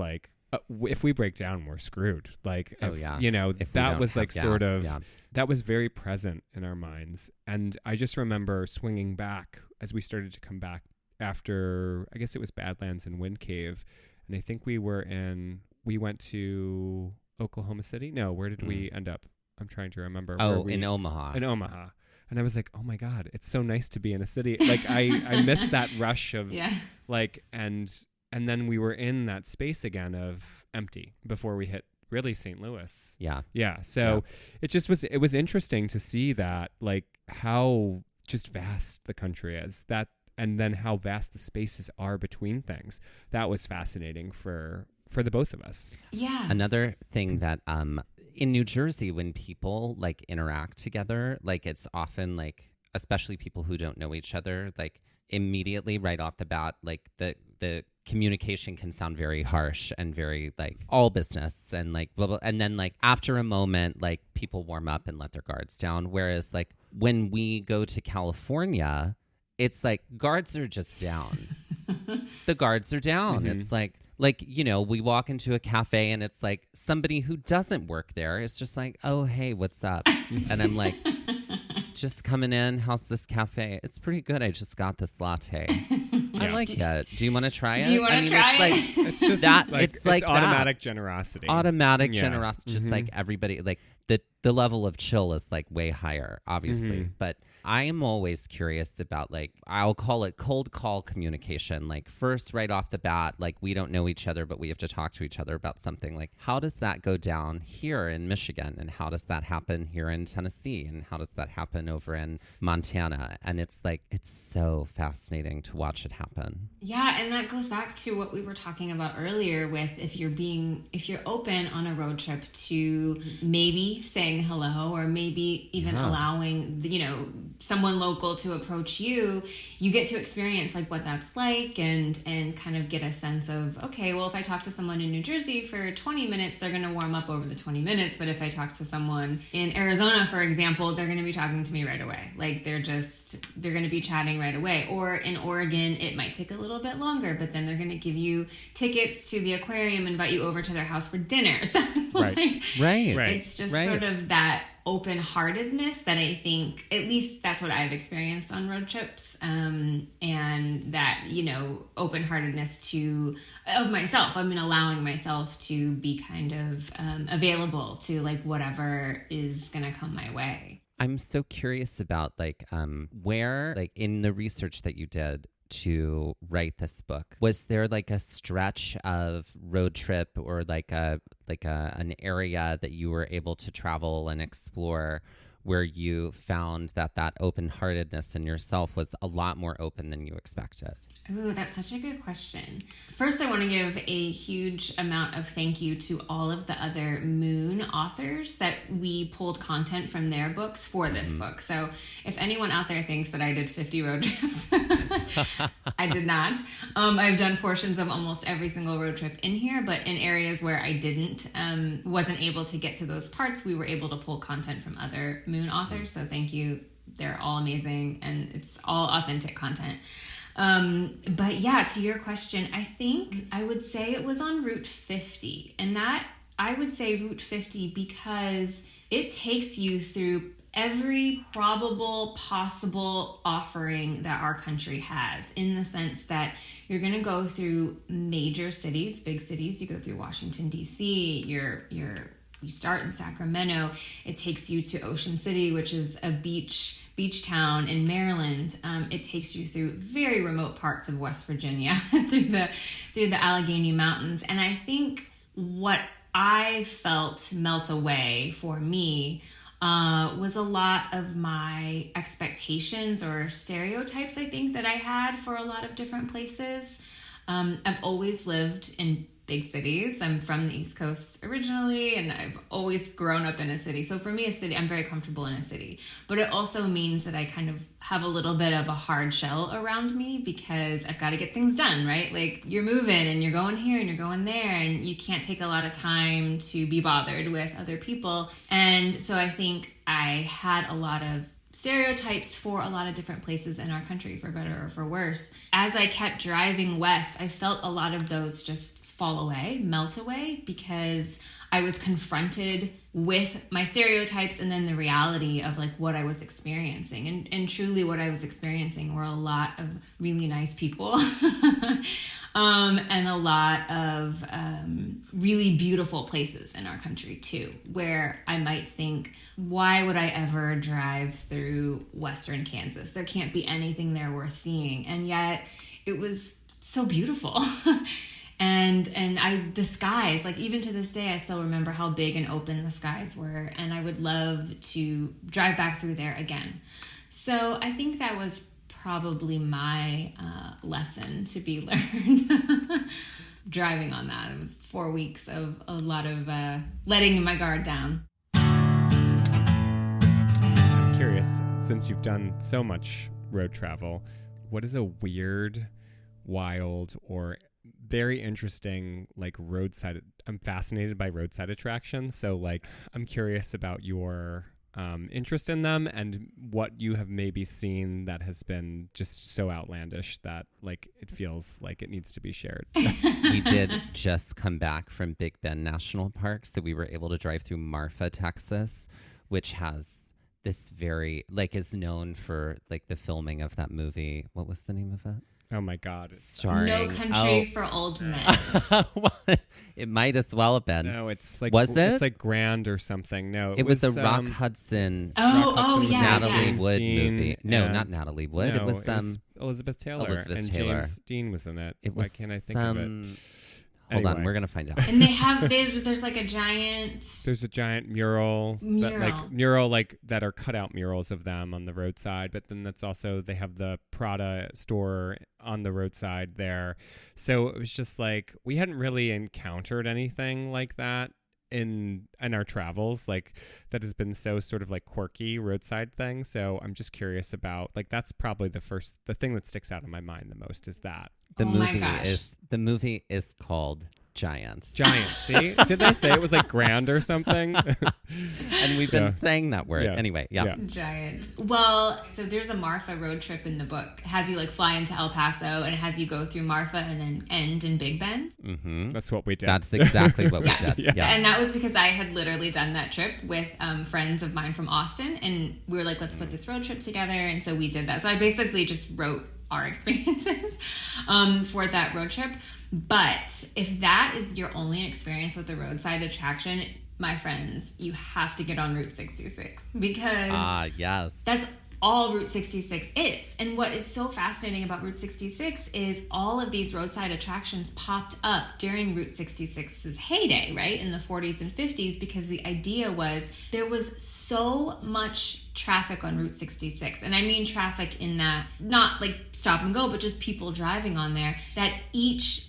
if we break down, we're screwed. That was sort of, that was very present in our minds. And I just remember swinging back as we started to come back after, I guess it was Badlands and Wind Cave. And I think we went to Oklahoma City. No, where did we end up? I'm trying to remember.
In Omaha.
In Omaha. And I was like, oh my God, it's so nice to be in a city. I missed that rush of and then we were in that space again of empty before we hit really St. Louis.
Yeah.
Yeah. So it was interesting to see that, how just vast the country is, and then how vast the spaces are between things. That was fascinating for the both of us.
Yeah.
Another thing that, in New Jersey, when people interact together, it's often especially people who don't know each other, immediately right off the bat, the communication can sound very harsh and very all business and blah, blah. And then after a moment, people warm up and let their guards down. Whereas when we go to California, it's guards are just down. The guards are down. Mm-hmm. It's we walk into a cafe and it's somebody who doesn't work there is just oh, hey, what's up? And I'm just coming in. How's this cafe? It's pretty good. I just got this latte. I like it. Do you want to try it?
Do you want to try it?
It's just
that.
It's automatic generosity.
Automatic generosity. Just everybody, the level of chill is way higher, obviously. Mm-hmm. But I am always curious about I'll call it cold call communication. First, right off the bat, we don't know each other, but we have to talk to each other about something. How does that go down here in Michigan? And how does that happen here in Tennessee? And how does that happen over in Montana? And it's it's so fascinating to watch it happen.
Yeah, and that goes back to what we were talking about earlier with if you're open on a road trip to maybe saying hello, or maybe even allowing someone local to approach you, you get to experience what that's like and kind of get a sense of, okay, well, if I talk to someone in New Jersey for 20 minutes, they're going to warm up over the 20 minutes. But if I talk to someone in Arizona, for example, they're going to be talking to me right away. They're going to be chatting right away. Or in Oregon, it might take a little bit longer, but then they're going to give you tickets to the aquarium, invite you over to their house for dinner. So it's
right.
It's just sort of that open-heartedness that I think, at least that's what I've experienced on road trips, and that, you know, open-heartedness of myself. I mean, allowing myself to be kind of available to like whatever is gonna come my way.
I'm so curious about like where, like in the research that you did to write this book, was there like a stretch of road trip or like an area that you were able to travel and explore where you found that open-heartedness in yourself was a lot more open than you expected?
Ooh, that's such a good question. First, I want to give a huge amount of thank you to all of the other Moon authors that we pulled content from their books for this book. So if anyone out there thinks that I did 50 road trips, I did not. I've done portions of almost every single road trip in here, but in areas where I wasn't able to get to those parts, we were able to pull content from other Moon authors. So thank you. They're all amazing, and it's all authentic content. But yeah, to your question, I think I would say it was on Route 50, and that I would say Route 50 because it takes you through every probable possible offering that our country has, in the sense that you're going to go through major cities, big cities. You go through Washington, D.C., you start in Sacramento. It takes you to Ocean City, which is a beach town in Maryland. It takes you through very remote parts of West Virginia, through the Allegheny Mountains. And I think what I felt melt away for me was a lot of my expectations or stereotypes, I think, that I had for a lot of different places. I've always lived in big cities. I'm from the East Coast originally, and I've always grown up in a city. So for me, a city, I'm very comfortable in a city. But it also means that I kind of have a little bit of a hard shell around me because I've got to get things done, right? Like, you're moving and you're going here and you're going there, and you can't take a lot of time to be bothered with other people. And so I think I had a lot of stereotypes for a lot of different places in our country, for better or for worse. As I kept driving west, I felt a lot of those just fall away, melt away, because I was confronted with my stereotypes and then the reality of like what I was experiencing. And truly what I was experiencing were a lot of really nice people and a lot of really beautiful places in our country too, where I might think, why would I ever drive through Western Kansas? There can't be anything there worth seeing. And yet it was so beautiful. And the skies, like even to this day, I still remember how big and open the skies were. And I would love to drive back through there again. So I think that was probably my lesson to be learned driving on that. It was 4 weeks of a lot of letting my guard down.
I'm curious, since you've done so much road travel, what is a weird, wild, or very interesting like roadside? I'm fascinated by roadside attractions, so like I'm curious about your interest in them and what you have maybe seen that has been just so outlandish that like it feels like it needs to be shared.
We did just come back from Big Bend National Park, so we were able to drive through Marfa, Texas, which has this very like is known for like the filming of that movie. What was the name of it?
Oh my God.
Starring,
No Country for Old Men.
Well, it might as well have been.
No, it's like,
was it?
It's like Grand or something. No,
it was a Rock Hudson.
Yeah,
Natalie
yeah.
Wood
Dean,
movie. No,
and-
not Natalie Wood.
No,
it was
Elizabeth Taylor.
Elizabeth
and
Taylor.
James Dean was in it.
It
Why
was
can't I think of it?
Hold on,
Anyway.
we're gonna find out.
And there's like a giant...
There's a giant mural that are cutout murals of them on the roadside, but then that's also they have the Prada store on the roadside there. So it was just like we hadn't really encountered anything like that in our travels, like that has been so sort of like quirky roadside thing. So I'm just curious about like that's probably the thing that sticks out in my mind the most is that.
The
Oh my gosh.
movie is called Giant.
See? Didn't I say it was like grand or something?
And we've been saying that word.
Yeah.
Anyway, yeah.
Giant. Well, so there's a Marfa road trip in the book. It has you like fly into El Paso and it has you go through Marfa and then end in Big Bend.
Mm-hmm.
That's what we did.
That's exactly what we did.
Yeah.
And that was because I had literally done that trip with friends of mine from Austin. And we were like, let's put this road trip together. And so we did that. So I basically just wrote our experiences for that road trip. But if that is your only experience with the roadside attraction, my friends, you have to get on Route 66 because
yes,
that's all Route 66 is. And what is so fascinating about Route 66 is all of these roadside attractions popped up during Route 66's heyday, right? In the 40s and 50s, because the idea was there was so much traffic on Route 66. And I mean traffic in that, not like stop and go, but just people driving on there, that each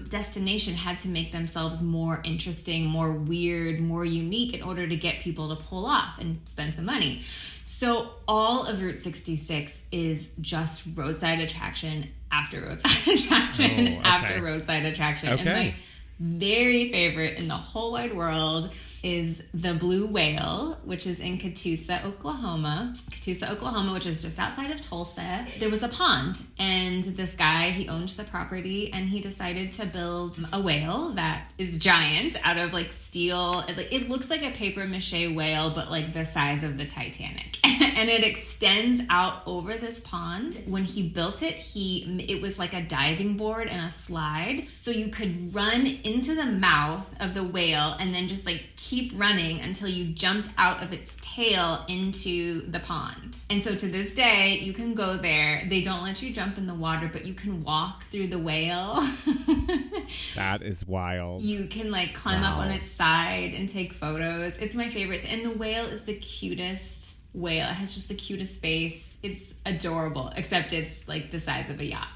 destination had to make themselves more interesting, more weird, more unique in order to get people to pull off and spend some money. So all of Route 66 is just roadside attraction after roadside attraction after roadside attraction.
Okay.
And my very favorite in the whole wide world is the Blue Whale, which is in Catoosa, Oklahoma, which is just outside of Tulsa. There was a pond, and this guy, he owned the property, and he decided to build a whale that is giant out of like steel. It looks like a paper mache whale, but like the size of the Titanic. And it extends out over this pond. When he built it, it was like a diving board and a slide. So you could run into the mouth of the whale and then just like keep running until you jumped out of its tail into the pond. And so to this day, you can go there. They don't let you jump in the water, but you can walk through the whale.
That is wild.
You can like climb up on its side and take photos. It's my favorite. And the whale is the cutest whale. It has just the cutest face. It's adorable, except it's like the size of a yacht.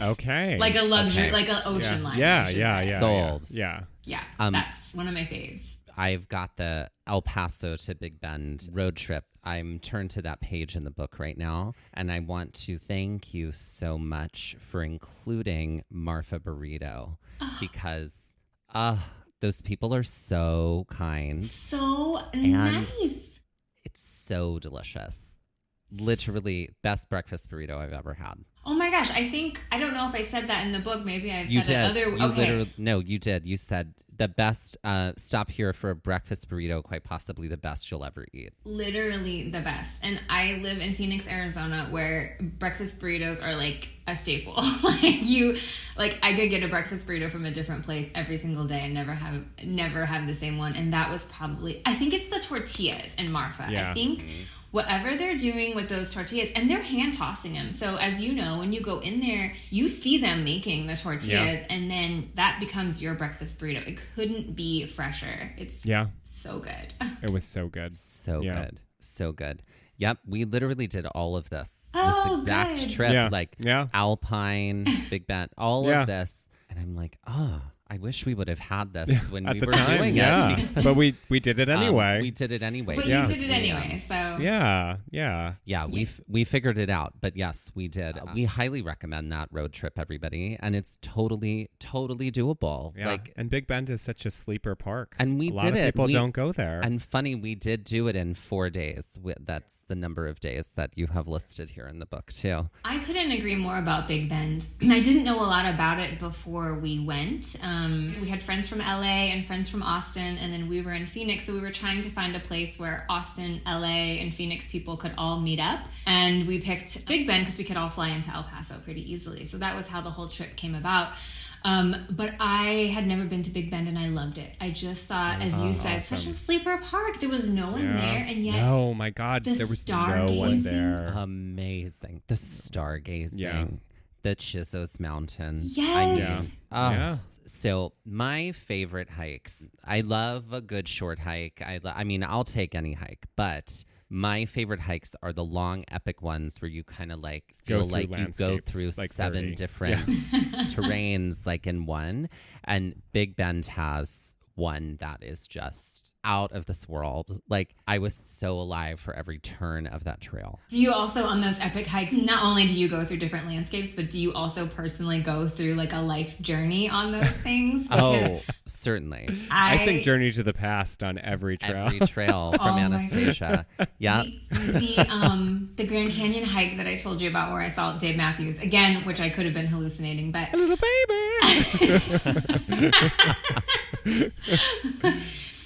Okay.
Like a luxury, like an ocean liner.
Yeah.
Sold.
Yeah.
Yeah, that's one of my faves.
I've got the El Paso to Big Bend road trip. I'm turned to that page in the book right now, and I want to thank you so much for including Marfa Burrito because those people are so kind.
So
and
nice.
It's so delicious. Literally best breakfast burrito I've ever had.
Oh my gosh, I don't know if I said that in the book. Maybe I've
You
said
did.
it other.
No, you did. You said the best, stop here for a breakfast burrito, quite possibly the best you'll ever eat.
Literally the best. And I live in Phoenix, Arizona, where breakfast burritos are like a staple. I could get a breakfast burrito from a different place every single day and never have the same one. And that was probably, I think it's the tortillas in Marfa.
Yeah.
I think whatever they're doing with those tortillas, and they're hand tossing them. So as you know, when you go in there, you see them making the tortillas, and then that becomes your breakfast burrito. It couldn't be fresher. It's so good.
It was so good.
Good. So good. Yep, we literally did all of this.
Oh,
this exact
good.
trip, Alpine, Big Bend, all of this. And I'm like, I wish we would have had this when we were doing it.
But we did it anyway.
We did it anyway.
But you did it anyway, so.
Yeah.
We figured it out. But yes, we did. We highly recommend that road trip, everybody. And it's totally, totally doable.
Yeah. And Big Bend is such a sleeper park.
And we
a lot
did
of
it.
People don't go there.
And funny, we did do it in 4 days. That's the number of days that you have listed here in the book, too.
I couldn't agree more about Big Bend. I didn't know a lot about it before we went. We had friends from LA and friends from Austin, and then we were in Phoenix, so we were trying to find a place where Austin, LA, and Phoenix people could all meet up. And we picked Big Bend because we could all fly into El Paso pretty easily. So that was how the whole trip came about. But I had never been to Big Bend, and I loved it. I just thought, as you said, such a sleeper park. There was no one there, and yet
oh my God, there was no one there.
Amazing. The stargazing. The Chisos Mountains.
Yes.
So my favorite hikes, I love a good short hike. I mean, I'll take any hike, but my favorite hikes are the long, epic ones where you kind of like feel like you go through like 7 different terrains like in one. And Big Bend has one that is just out of this world. Like, I was so alive for every turn of that trail.
Do you also, on those epic hikes, not only do you go through different landscapes, but do you also personally go through like a life journey on those things?
Oh, certainly.
I sing Journey to the Past on every trail.
Every trail from Anastasia. Yeah.
The Grand Canyon hike that I told you about where I saw Dave Matthews, again, which I could have been hallucinating, but...
A little baby!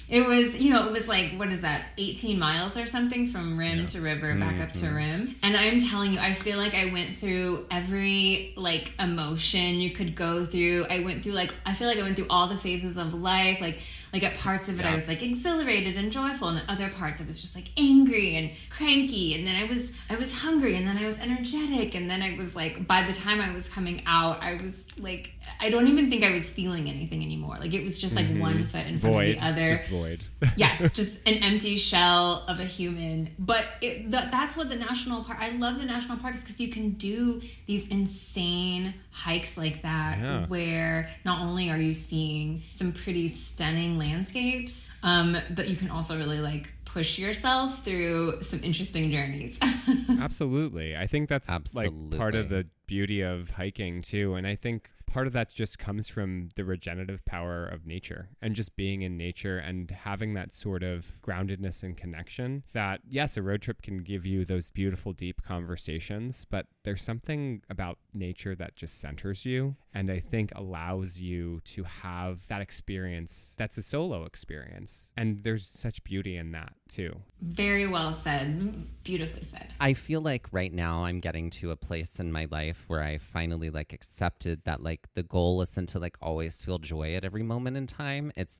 It was like, what is that, 18 miles or something from rim to river, back up to rim. And I'm telling you, I feel like I went through every, like, emotion you could go through. I feel like I went through all the phases of life. Like at parts of it, I was like exhilarated and joyful, and then other parts I was just like angry and cranky, and then I was hungry, and then I was energetic, and then I was like, by the time I was coming out, I was like, I don't even think I was feeling anything anymore. Like it was just like one foot in front of the other.
Just void.
Yes, just an empty shell of a human. But that's what the national park. I love the national parks because you can do these insane hikes like that, where not only are you seeing some pretty stunning landscapes, but you can also really like push yourself through some interesting journeys.
Absolutely. I think that's like part of the beauty of hiking too. And I think part of that just comes from the regenerative power of nature and just being in nature and having that sort of groundedness and connection that, yes, a road trip can give you those beautiful, deep conversations, but there's something about nature that just centers you and I think allows you to have that experience that's a solo experience. And there's such beauty in that too.
Very well said. Beautifully said.
I feel like right now I'm getting to a place in my life where I finally like accepted that like the goal isn't to like always feel joy at every moment in time. It's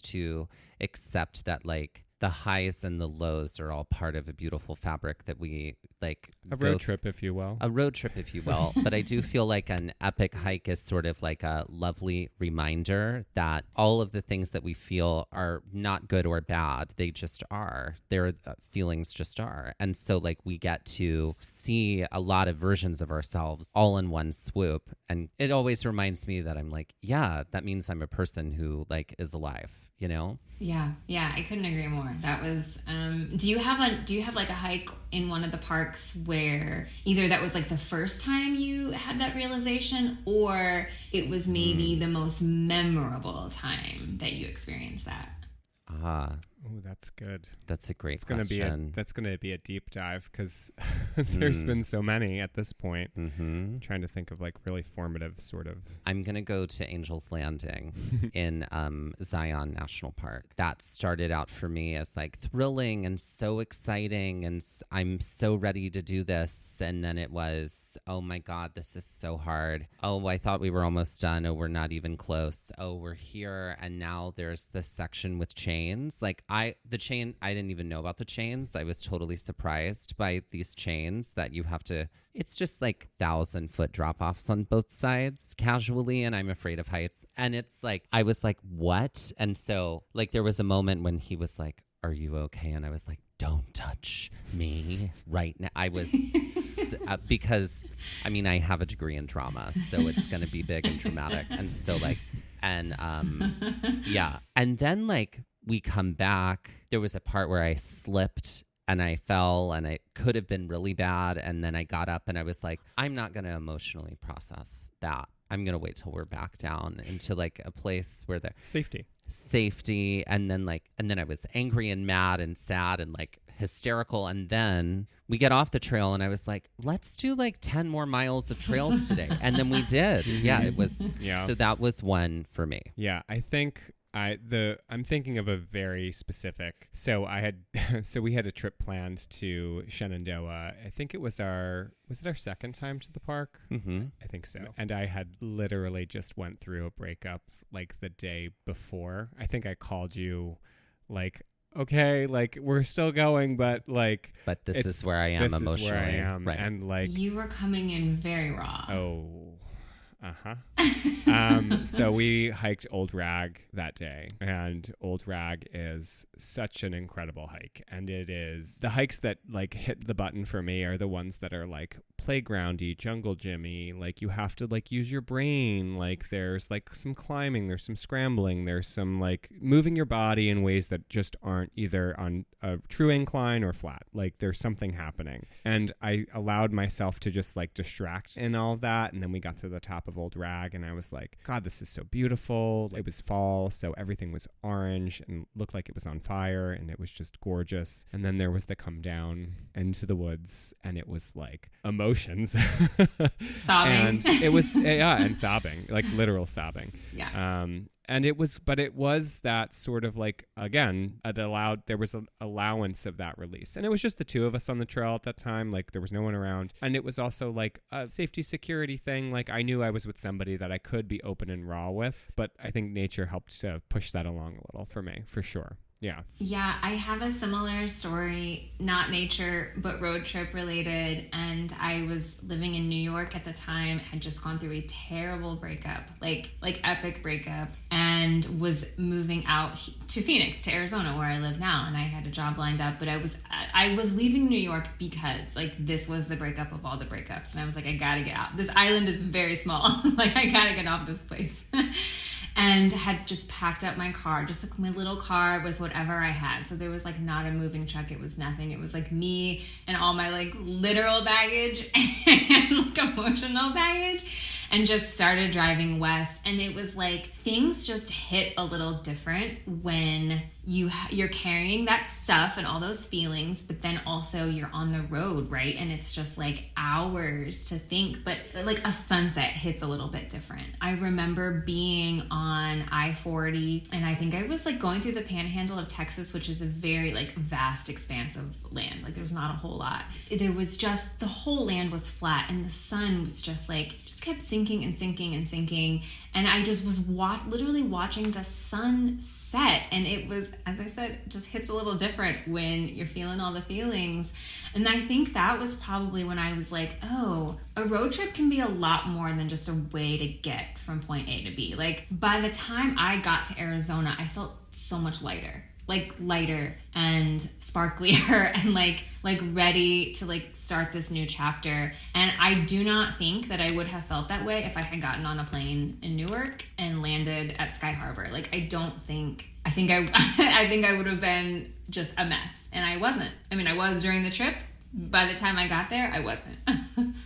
to accept that like the highs and the lows are all part of a beautiful fabric that we like.
A road trip, if you will.
A road trip, if you will. But I do feel like an epic hike is sort of like a lovely reminder that all of the things that we feel are not good or bad. They just are. Their feelings just are. And so like we get to see a lot of versions of ourselves all in one swoop. And it always reminds me that I'm like, yeah, that means I'm a person who like is alive. You know?
Yeah, I couldn't agree more. That was do you have like a hike in one of the parks where either that was like the first time you had that realization or it was maybe the most memorable time that you experienced that?
Oh, that's good.
That's a great question.
That's going to be a deep dive because there's been so many at this point. I'm trying to think of like really formative sort of.
I'm going to go to Angel's Landing in Zion National Park. That started out for me as like thrilling and so exciting and I'm so ready to do this. And then it was, oh my God, this is so hard. Oh, I thought we were almost done. Oh, we're not even close. Oh, we're here. And now there's this section with chains. Like I didn't even know about the chains. I was totally surprised by these chains that you have to, it's just like 1,000-foot drop-offs on both sides casually. And I'm afraid of heights. And it's like, I was like, what? And so like, there was a moment when he was like, are you okay? And I was like, don't touch me right now. I was, because I mean, I have a degree in drama, so it's going to be big and dramatic. And so like, and yeah. And then like, we come back. There was a part where I slipped and I fell and it could have been really bad. And then I got up and I was like, I'm not going to emotionally process that. I'm going to wait till we're back down into like a place where the safety. And then I was angry and mad and sad and like hysterical. And then we get off the trail and I was like, let's do like 10 more miles of trails today. And then we did. Yeah, it was. Yeah. So that was one for me.
Yeah. I think I'm thinking of a very specific. So we had a trip planned to Shenandoah. I think was it our second time to the park?
Mm-hmm.
I think so. And I had literally just went through a breakup like the day before. I think I called you like, okay, like we're still going, but
this is where I am emotionally.
This is where I am.
Right.
And like
you were coming in very raw.
Oh, So we hiked Old Rag that day, and Old Rag is such an incredible hike. And it is the hikes that like hit the button for me are the ones that are like playgroundy, jungle gymmy. Like you have to like use your brain. Like there's like some climbing, there's some scrambling, there's some like moving your body in ways that just aren't either on a true incline or flat. Like there's something happening. And I allowed myself to just like distract in all of that. And then we got to the top of Old Rag and I was like, God, this is so beautiful. It was fall, so everything was orange and looked like it was on fire, and it was just gorgeous. And then there was the come down into the woods, and it was like emotions.
Sobbing.
And it was, and sobbing, like literal sobbing.
Yeah.
And it was that sort of like, again, there was an allowance of that release. And it was just the two of us on the trail at that time. Like there was no one around. And it was also like a safety security thing. Like I knew I was with somebody that I could be open and raw with, but I think nature helped to push that along a little for me, for sure. Yeah.
Yeah, I have a similar story, not nature, but road trip related. And I was living in New York at the time, had just gone through a terrible breakup, like epic breakup, and was moving out to Phoenix, to Arizona, where I live now. And I had a job lined up, but I was leaving New York because like this was the breakup of all the breakups. And I was like, I gotta get out. This island is very small. Like I gotta get off this place. And had just packed up my car, just like my little car with whatever I had. So there was like not a moving truck. It was nothing. It was like me and all my like literal baggage and like emotional baggage, and just started driving west. And it was like things just hit a little different when you're carrying that stuff and all those feelings, but then also you're on the road, right? And it's just like hours to think, but like a sunset hits a little bit different. I remember being on I-40, and I think I was like going through the panhandle of Texas, which is a very like vast expanse of land. Like there's not a whole lot. There was just, the whole land was flat, and the sun was just like, just kept sinking and sinking and sinking. And I just was literally watching the sun set. And it was, as I said, it just hits a little different when you're feeling all the feelings. And I think that was probably when I was like, oh, a road trip can be a lot more than just a way to get from point A to B. Like by the time I got to Arizona, I felt so much lighter. Like lighter and sparklier and like ready to like start this new chapter. And I do not think that I would have felt that way if I had gotten on a plane in Newark and landed at Sky Harbor. Like I think I would have been just a mess. And I wasn't. I mean, I was during the trip. By the time I got there, I wasn't.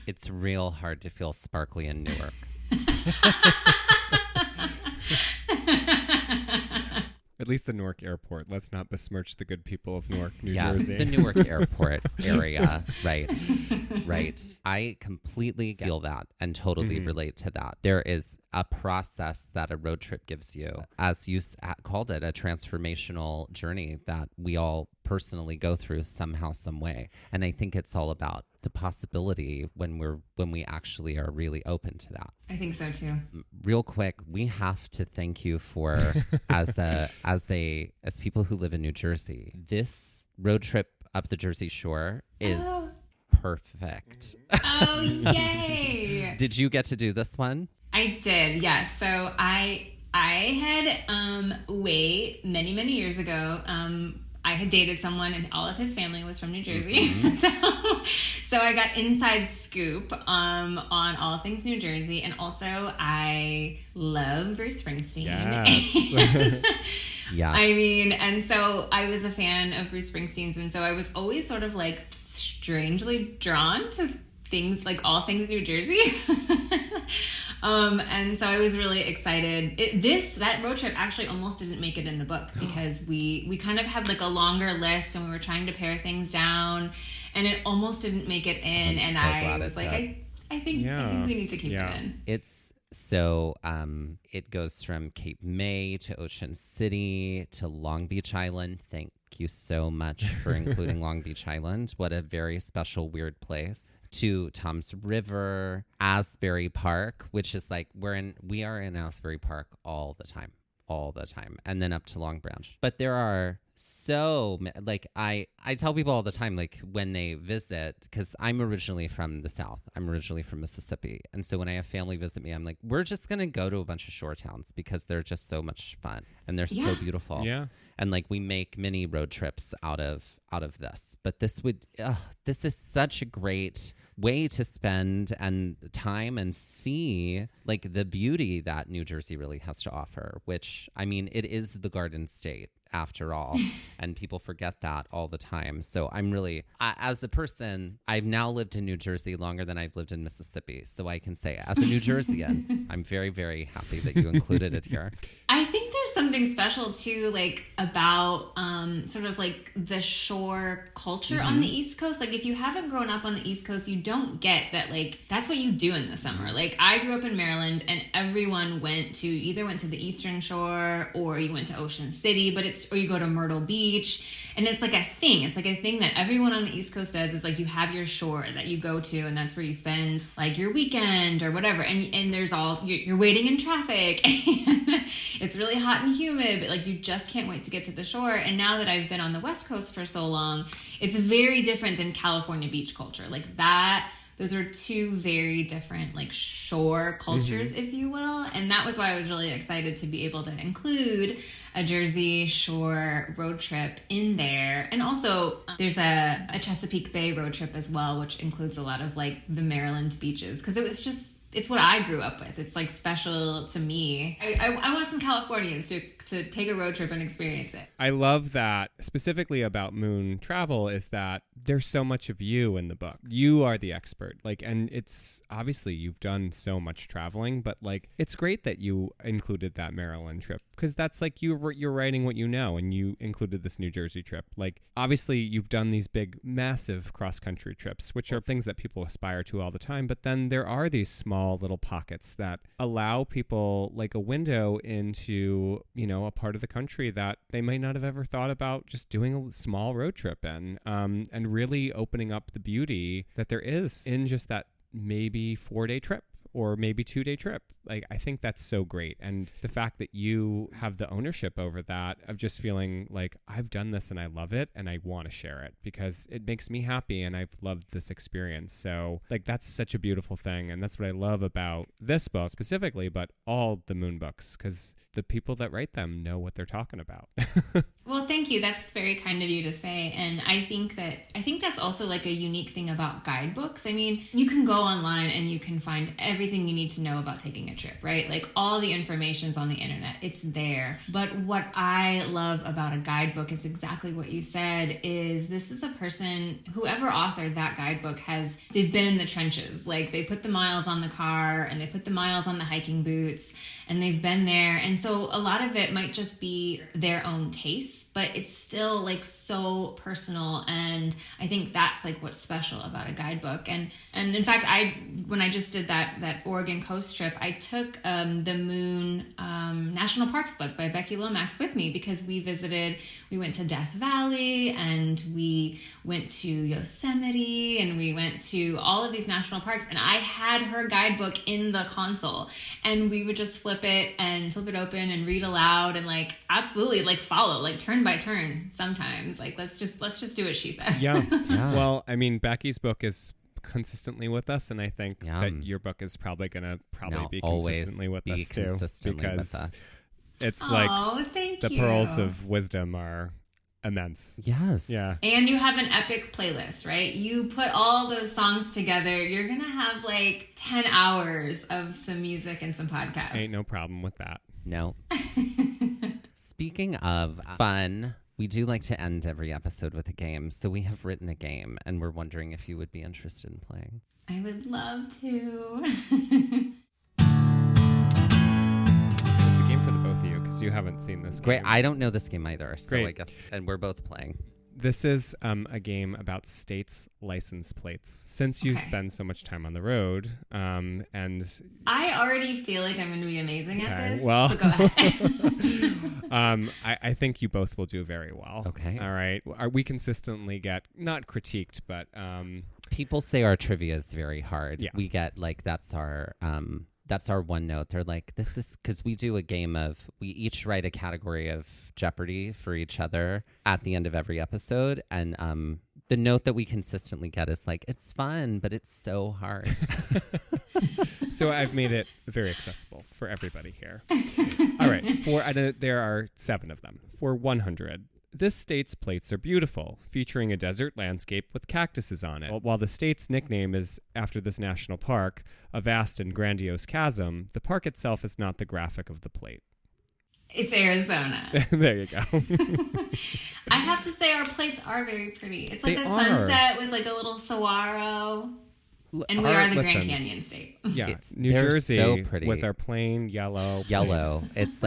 It's real hard to feel sparkly in Newark.
At least the Newark airport. Let's not besmirch the good people of Newark, New Jersey.
The Newark airport area. Right. I completely feel that and totally relate to that. There is a process that a road trip gives you, as you called it, a transformational journey that we all personally go through somehow, some way. And I think it's all about the possibility when we actually are really open to that.
I think so too.
Real quick, we have to thank you for as people who live in New Jersey. This road trip up the Jersey Shore is perfect.
Oh, yay!
Did you get to do this one?
I did, yes. So I had many years ago. I had dated someone, and all of his family was from New Jersey. So I got inside scoop on all things New Jersey, and also I love Bruce Springsteen.
Yes.
Yes.
I mean, and so I was a fan of Bruce Springsteen's, and so I was always sort of like strangely drawn to things like all things New Jersey. And so I was really excited. That road trip actually almost didn't make it in the book because we kind of had like a longer list, and we were trying to pare things down, and it almost didn't make it in. And I was like, I think we need to keep it in.
It's so it goes from Cape May to Ocean City to Long Beach Island. Thank you so much for including Long Beach Island. What a very special, weird place. To Tom's River, Asbury Park, which is like we are in Asbury Park all the time, and then up to Long Branch. But there are like I tell people all the time, like when they visit, because I'm originally from the South. I'm originally from Mississippi. And so when I have family visit me, I'm like, we're just going to go to a bunch of shore towns because they're just so much fun and they're so beautiful.
Yeah.
And like we make mini road trips out of this. But this is such a great way to spend and time and see like the beauty that New Jersey really has to offer, which I mean, it is the Garden State after all, and people forget that all the time. So I'm really, as a person, I've now lived in New Jersey longer than I've lived in Mississippi. So I can say, as a New Jerseyan, I'm very, very happy that you included it here.
I think there's something special too, like about sort of like the shore culture on the East Coast. Like if you haven't grown up on the East Coast, you don't get that, like that's what you do in the summer. Like I grew up in Maryland and everyone went to the Eastern Shore or you went to Ocean City, or you go to Myrtle Beach, and it's like a thing. It's like a thing that everyone on the East Coast does, is like you have your shore that you go to and that's where you spend like your weekend or whatever. And there's you're waiting in traffic and it's really hot and humid, but like you just can't wait to get to the shore. And now that I've been on the West Coast for so long, it's very different than California beach culture. Like that, those are two very different like shore cultures, if you will. And that was why I was really excited to be able to include a Jersey Shore road trip in there. And also there's a Chesapeake Bay road trip as well, which includes a lot of like the Maryland beaches. Because it's what I grew up with. It's like special to me. I want some Californians to take a road trip and experience it.
I love that specifically about Moon Travel is that there's so much of you in the book. You are the expert. Like, and it's obviously you've done so much traveling, but like, it's great that you included that Maryland trip because that's like you're writing what you know, and you included this New Jersey trip. Like, obviously you've done these big, massive cross-country trips, which are things that people aspire to all the time. But then there are these small little pockets that allow people like a window into, you know, a part of the country that they might not have ever thought about just doing a small road trip in, and really opening up the beauty that there is in just that maybe 4-day trip or maybe 2-day trip. Like, I think that's so great. And the fact that you have the ownership over that of just feeling like I've done this and I love it and I want to share it because it makes me happy and I've loved this experience. So like, that's such a beautiful thing. And that's what I love about this book specifically, but all the Moon books, because the people that write them know what they're talking about.
Well, thank you. That's very kind of you to say. And I think that's also like a unique thing about guidebooks. I mean, you can go online and you can find everything you need to know about taking a trip, right? Like all the information's on the internet. It's there. But what I love about a guidebook is exactly what you said, is this is a person, whoever authored that guidebook they've been in the trenches. Like they put the miles on the car and they put the miles on the hiking boots and they've been there. And so a lot of it might just be their own taste, but it's still like so personal. And I think that's like what's special about a guidebook. And in fact, when I just did that Oregon coast trip, I took the Moon National Parks book by Becky Lomax with me because we went to Death Valley and we went to Yosemite and we went to all of these national parks, and I had her guidebook in the console and we would just flip it open and read aloud and like absolutely like follow like turn by turn sometimes. Like let's just do what she said.
Yeah. Well, I mean, Becky's book is consistently with us, and I think that your book is probably gonna be consistently with us too, because it's like the pearls of wisdom are immense.
Yes.
Yeah.
And you have an epic playlist, right? You put all those songs together, you're gonna have like 10 hours of some music and some podcasts.
Ain't no problem with that.
No. Speaking of fun, we do like to end every episode with a game. So we have written a game, and we're wondering if you would be interested in playing.
I would love to.
It's a game for the both of you, because you haven't seen this game.
Great. I don't know this game either. So
Great.
I guess, and we're both playing.
This is a game about states' license plates. Since you spend so much time on the road, and
I already feel like I'm going to be amazing at this.
Well,
so go ahead.
I think you both will do very well.
Okay.
All right. We consistently get not critiqued, but
people say our trivia is very hard.
Yeah.
We get like that's That's our one note. They're like, this is because we do a game of, we each write a category of Jeopardy for each other at the end of every episode. And the note that we consistently get is like, it's fun, but it's so hard.
So I've made it very accessible for everybody here. All right. There are 7 of them. For 100. This state's plates are beautiful, featuring a desert landscape with cactuses on it. While the state's nickname is after this national park, a vast and grandiose chasm, the park itself is not the graphic of the plate.
It's Arizona.
There you go.
I have to say our plates are very pretty. It's like
They
a
are.
sunset with like a little saguaro. And we are the Grand Canyon state.
Yeah, New
they're
Jersey
so pretty.
with our plain yellow.
Yellow.
plates.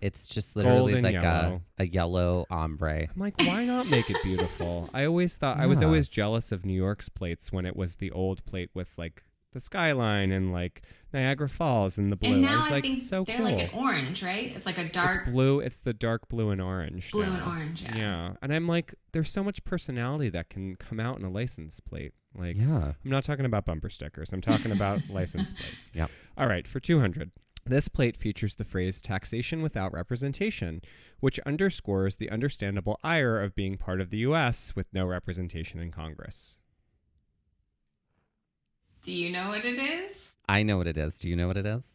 It's just literally
Golden
like
yellow.
a yellow ombre.
I'm like, why not make it beautiful? I always thought I was always jealous of New York's plates when it was the old plate with like the skyline and like Niagara Falls and the blue.
And now
I was like,
think
so
they're
cool.
like an orange, right? It's like a dark
It's blue. It's the dark blue and orange.
blue
now.
and orange. Yeah.
Yeah, and I'm like, there's so much personality that can come out in a license plate. Like,
Yeah.
I'm not talking about bumper stickers. I'm talking about license plates.
Yep.
All right, for 200. This plate features the phrase taxation without representation, which underscores the understandable ire of being part of the U.S. with no representation in Congress.
Do you know what it is?
I know what it is. Do you know what it is?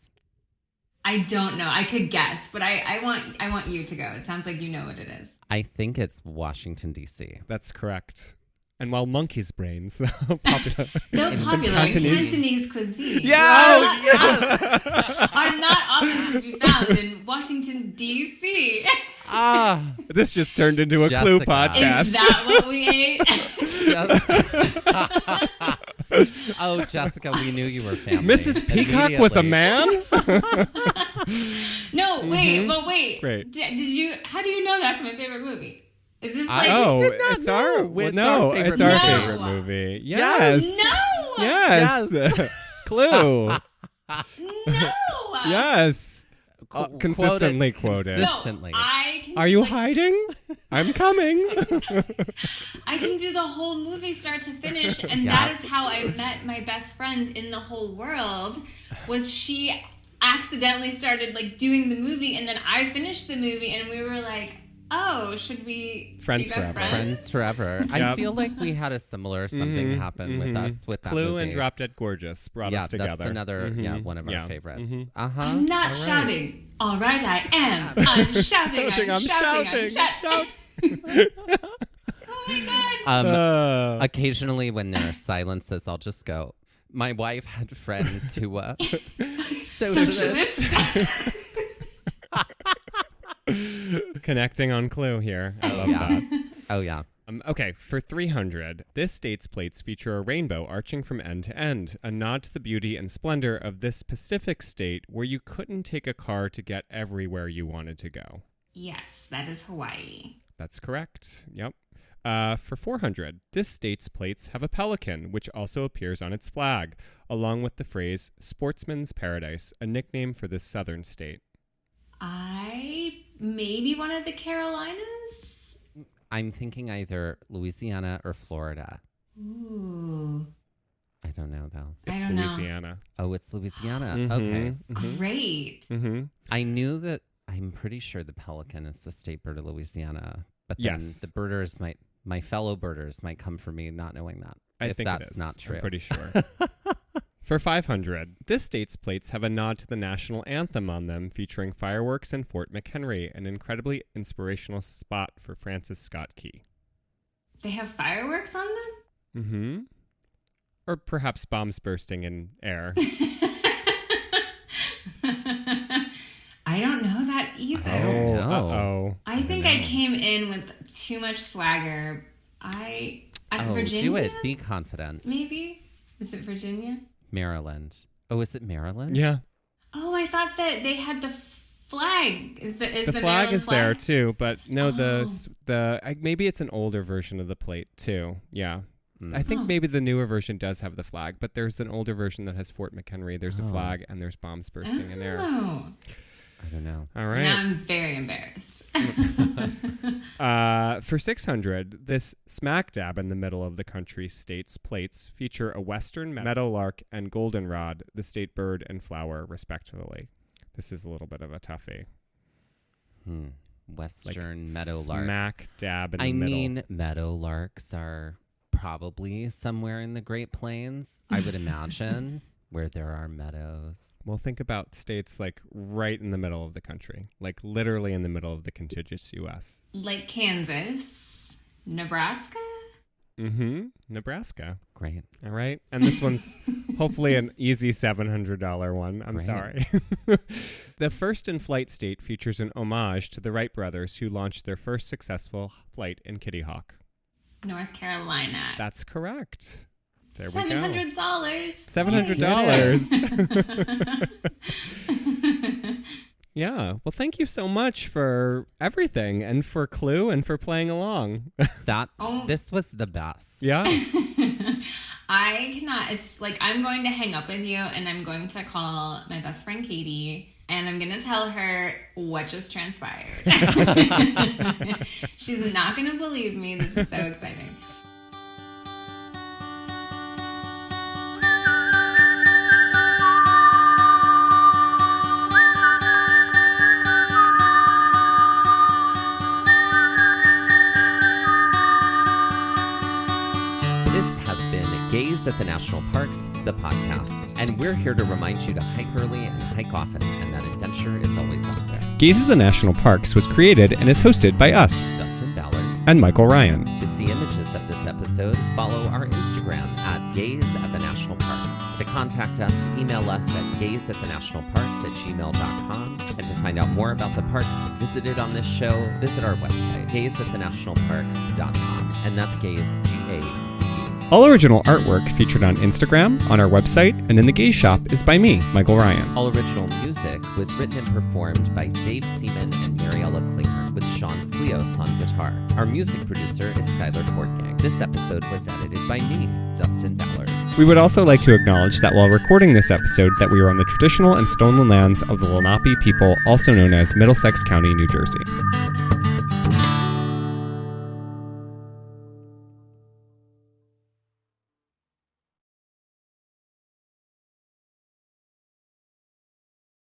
I don't know. I could guess, but I want you to go. It sounds like you know what it is.
I think it's Washington, D.C.
That's correct. And while monkey's brains popular,
Though popular in
Cantonese-
Cantonese cuisine
Yes!
are not often to be found in Washington, D.C.
This just turned into a Clue
Jessica.
podcast.
Is that what we ate?
Oh, Jessica, we knew you were family.
Mrs. Peacock was a
Immediately.
man?
No, wait, but wait.
Great.
Did you? How do you know that's my favorite movie? Is this like?
It's our
favorite
favorite
movie.
movie. Yes.
No.
Yes. Clue.
No.
Yes. Consistently quoted.
Quoted. Consistently.
No, I can
Are
do,
you
like,
hiding? I'm coming.
I can do the whole movie start to finish, and
Yeah.
that is how I met my best friend in the whole world. Was she accidentally started like doing the movie, and then I finished the movie, and we were like, "Oh, should we
Friends
be best
forever.
friends?"
Friends forever. I
Yep.
feel like we had a similar something happen with us with that
Clue
movie.
and Drop Dead Gorgeous brought us together.
That's another one of our
Yeah.
favorites.
Mhm.
I'm not shouting. All right, I am. I'm shouting. I'm shouting. Oh my god.
Occasionally, when there are silences, I'll just go. My wife had friends who
Socialist.
Connecting on Clue here. I love
yeah.
that.
Oh yeah.
Okay, for 300, this state's plates feature a rainbow arching from end to end, a nod to the beauty and splendor of this Pacific state where you couldn't take a car to get everywhere you wanted to go.
Yes, that is Hawaii.
That's correct. Yep. For 400, this state's plates have a pelican, which also appears on its flag, along with the phrase Sportsman's Paradise, a nickname for this southern state.
Maybe one of the Carolinas?
I'm thinking either Louisiana or Florida.
Ooh.
I don't know though.
It's
I don't know.
Louisiana.
Oh, it's Louisiana.
Mhm,
Okay.
mhm,
Great.
mhm.
I knew that. I'm pretty sure the pelican is the state bird of Louisiana. But then
Yes.
the birders my fellow birders might come for me not knowing that.
I
if
think
that's
it is.
not true.
I'm pretty sure. For 500, this state's plates have a nod to the national anthem on them, featuring fireworks in Fort McHenry, an incredibly inspirational spot for Francis Scott Key.
They have fireworks on them?
Mm-hmm. Or perhaps bombs bursting in air.
I don't know that either.
Oh, no.
Uh-oh.
I think I came in with too much swagger. Virginia?
Do it. Be confident.
Maybe? Is it Virginia?
Maryland. Oh, is it Maryland?
Yeah.
Oh, I thought that they had the flag. Is the
The flag
Maryland
is there
flag?
too, but no, maybe it's an older version of the plate too. Yeah. I think maybe the newer version does have the flag, but there's an older version that has Fort McHenry. There's a flag and there's bombs bursting in air.
Oh.
I don't know.
All right.
Now I'm very embarrassed.
For 600, this smack dab in the middle of the country state's plates feature a western meadowlark and goldenrod, the state bird and flower, respectively. This is a little bit of a toughie.
Western meadowlark.
Smack dab in the middle.
I mean, meadowlarks are probably somewhere in the Great Plains, I would imagine, where there are meadows.
Well, think about states like right in the middle of the country, like literally in the middle of the contiguous U.S.
Like Kansas, Nebraska?
Nebraska.
Great.
All right. And this one's hopefully an easy $700 one. I'm
Great.
sorry. The first in-flight state features an homage to the Wright brothers who launched their first successful flight in Kitty Hawk.
North Carolina.
That's correct. There we go.
$700.
$700. Yeah. Well, thank you so much for everything and for Clue and for playing along.
This was the best.
Yeah.
I cannot. It's like I'm going to hang up with you and I'm going to call my best friend Katie and I'm going to tell her what just transpired. She's not going to believe me. This is so exciting.
Gaze at the National Parks, the podcast. And we're here to remind you to hike early and hike often, and that adventure is always out there.
Gaze at the National Parks was created and is hosted by us,
Dustin Ballard
and Michael Ryan.
To see images of this episode, follow our Instagram at Gaze at the National Parks. To contact us, email us at gazeatthenationalparks@gmail.com. And to find out more about the parks visited on this show, visit our website, gazeatthenationalparks.com. And that's Gaze, G-A-Z.
All original artwork featured on Instagram, on our website, and in the Gaze Shop is by me, Michael Ryan.
All original music was written and performed by Dave Seaman and Mariella Klinger, with Sean Sklios on guitar. Our music producer is Skyler Fortgang. This episode was edited by me, Dustin Ballard.
We would also like to acknowledge that while recording this episode, that we were on the traditional and stolen lands of the Lenape people, also known as Middlesex County, New Jersey.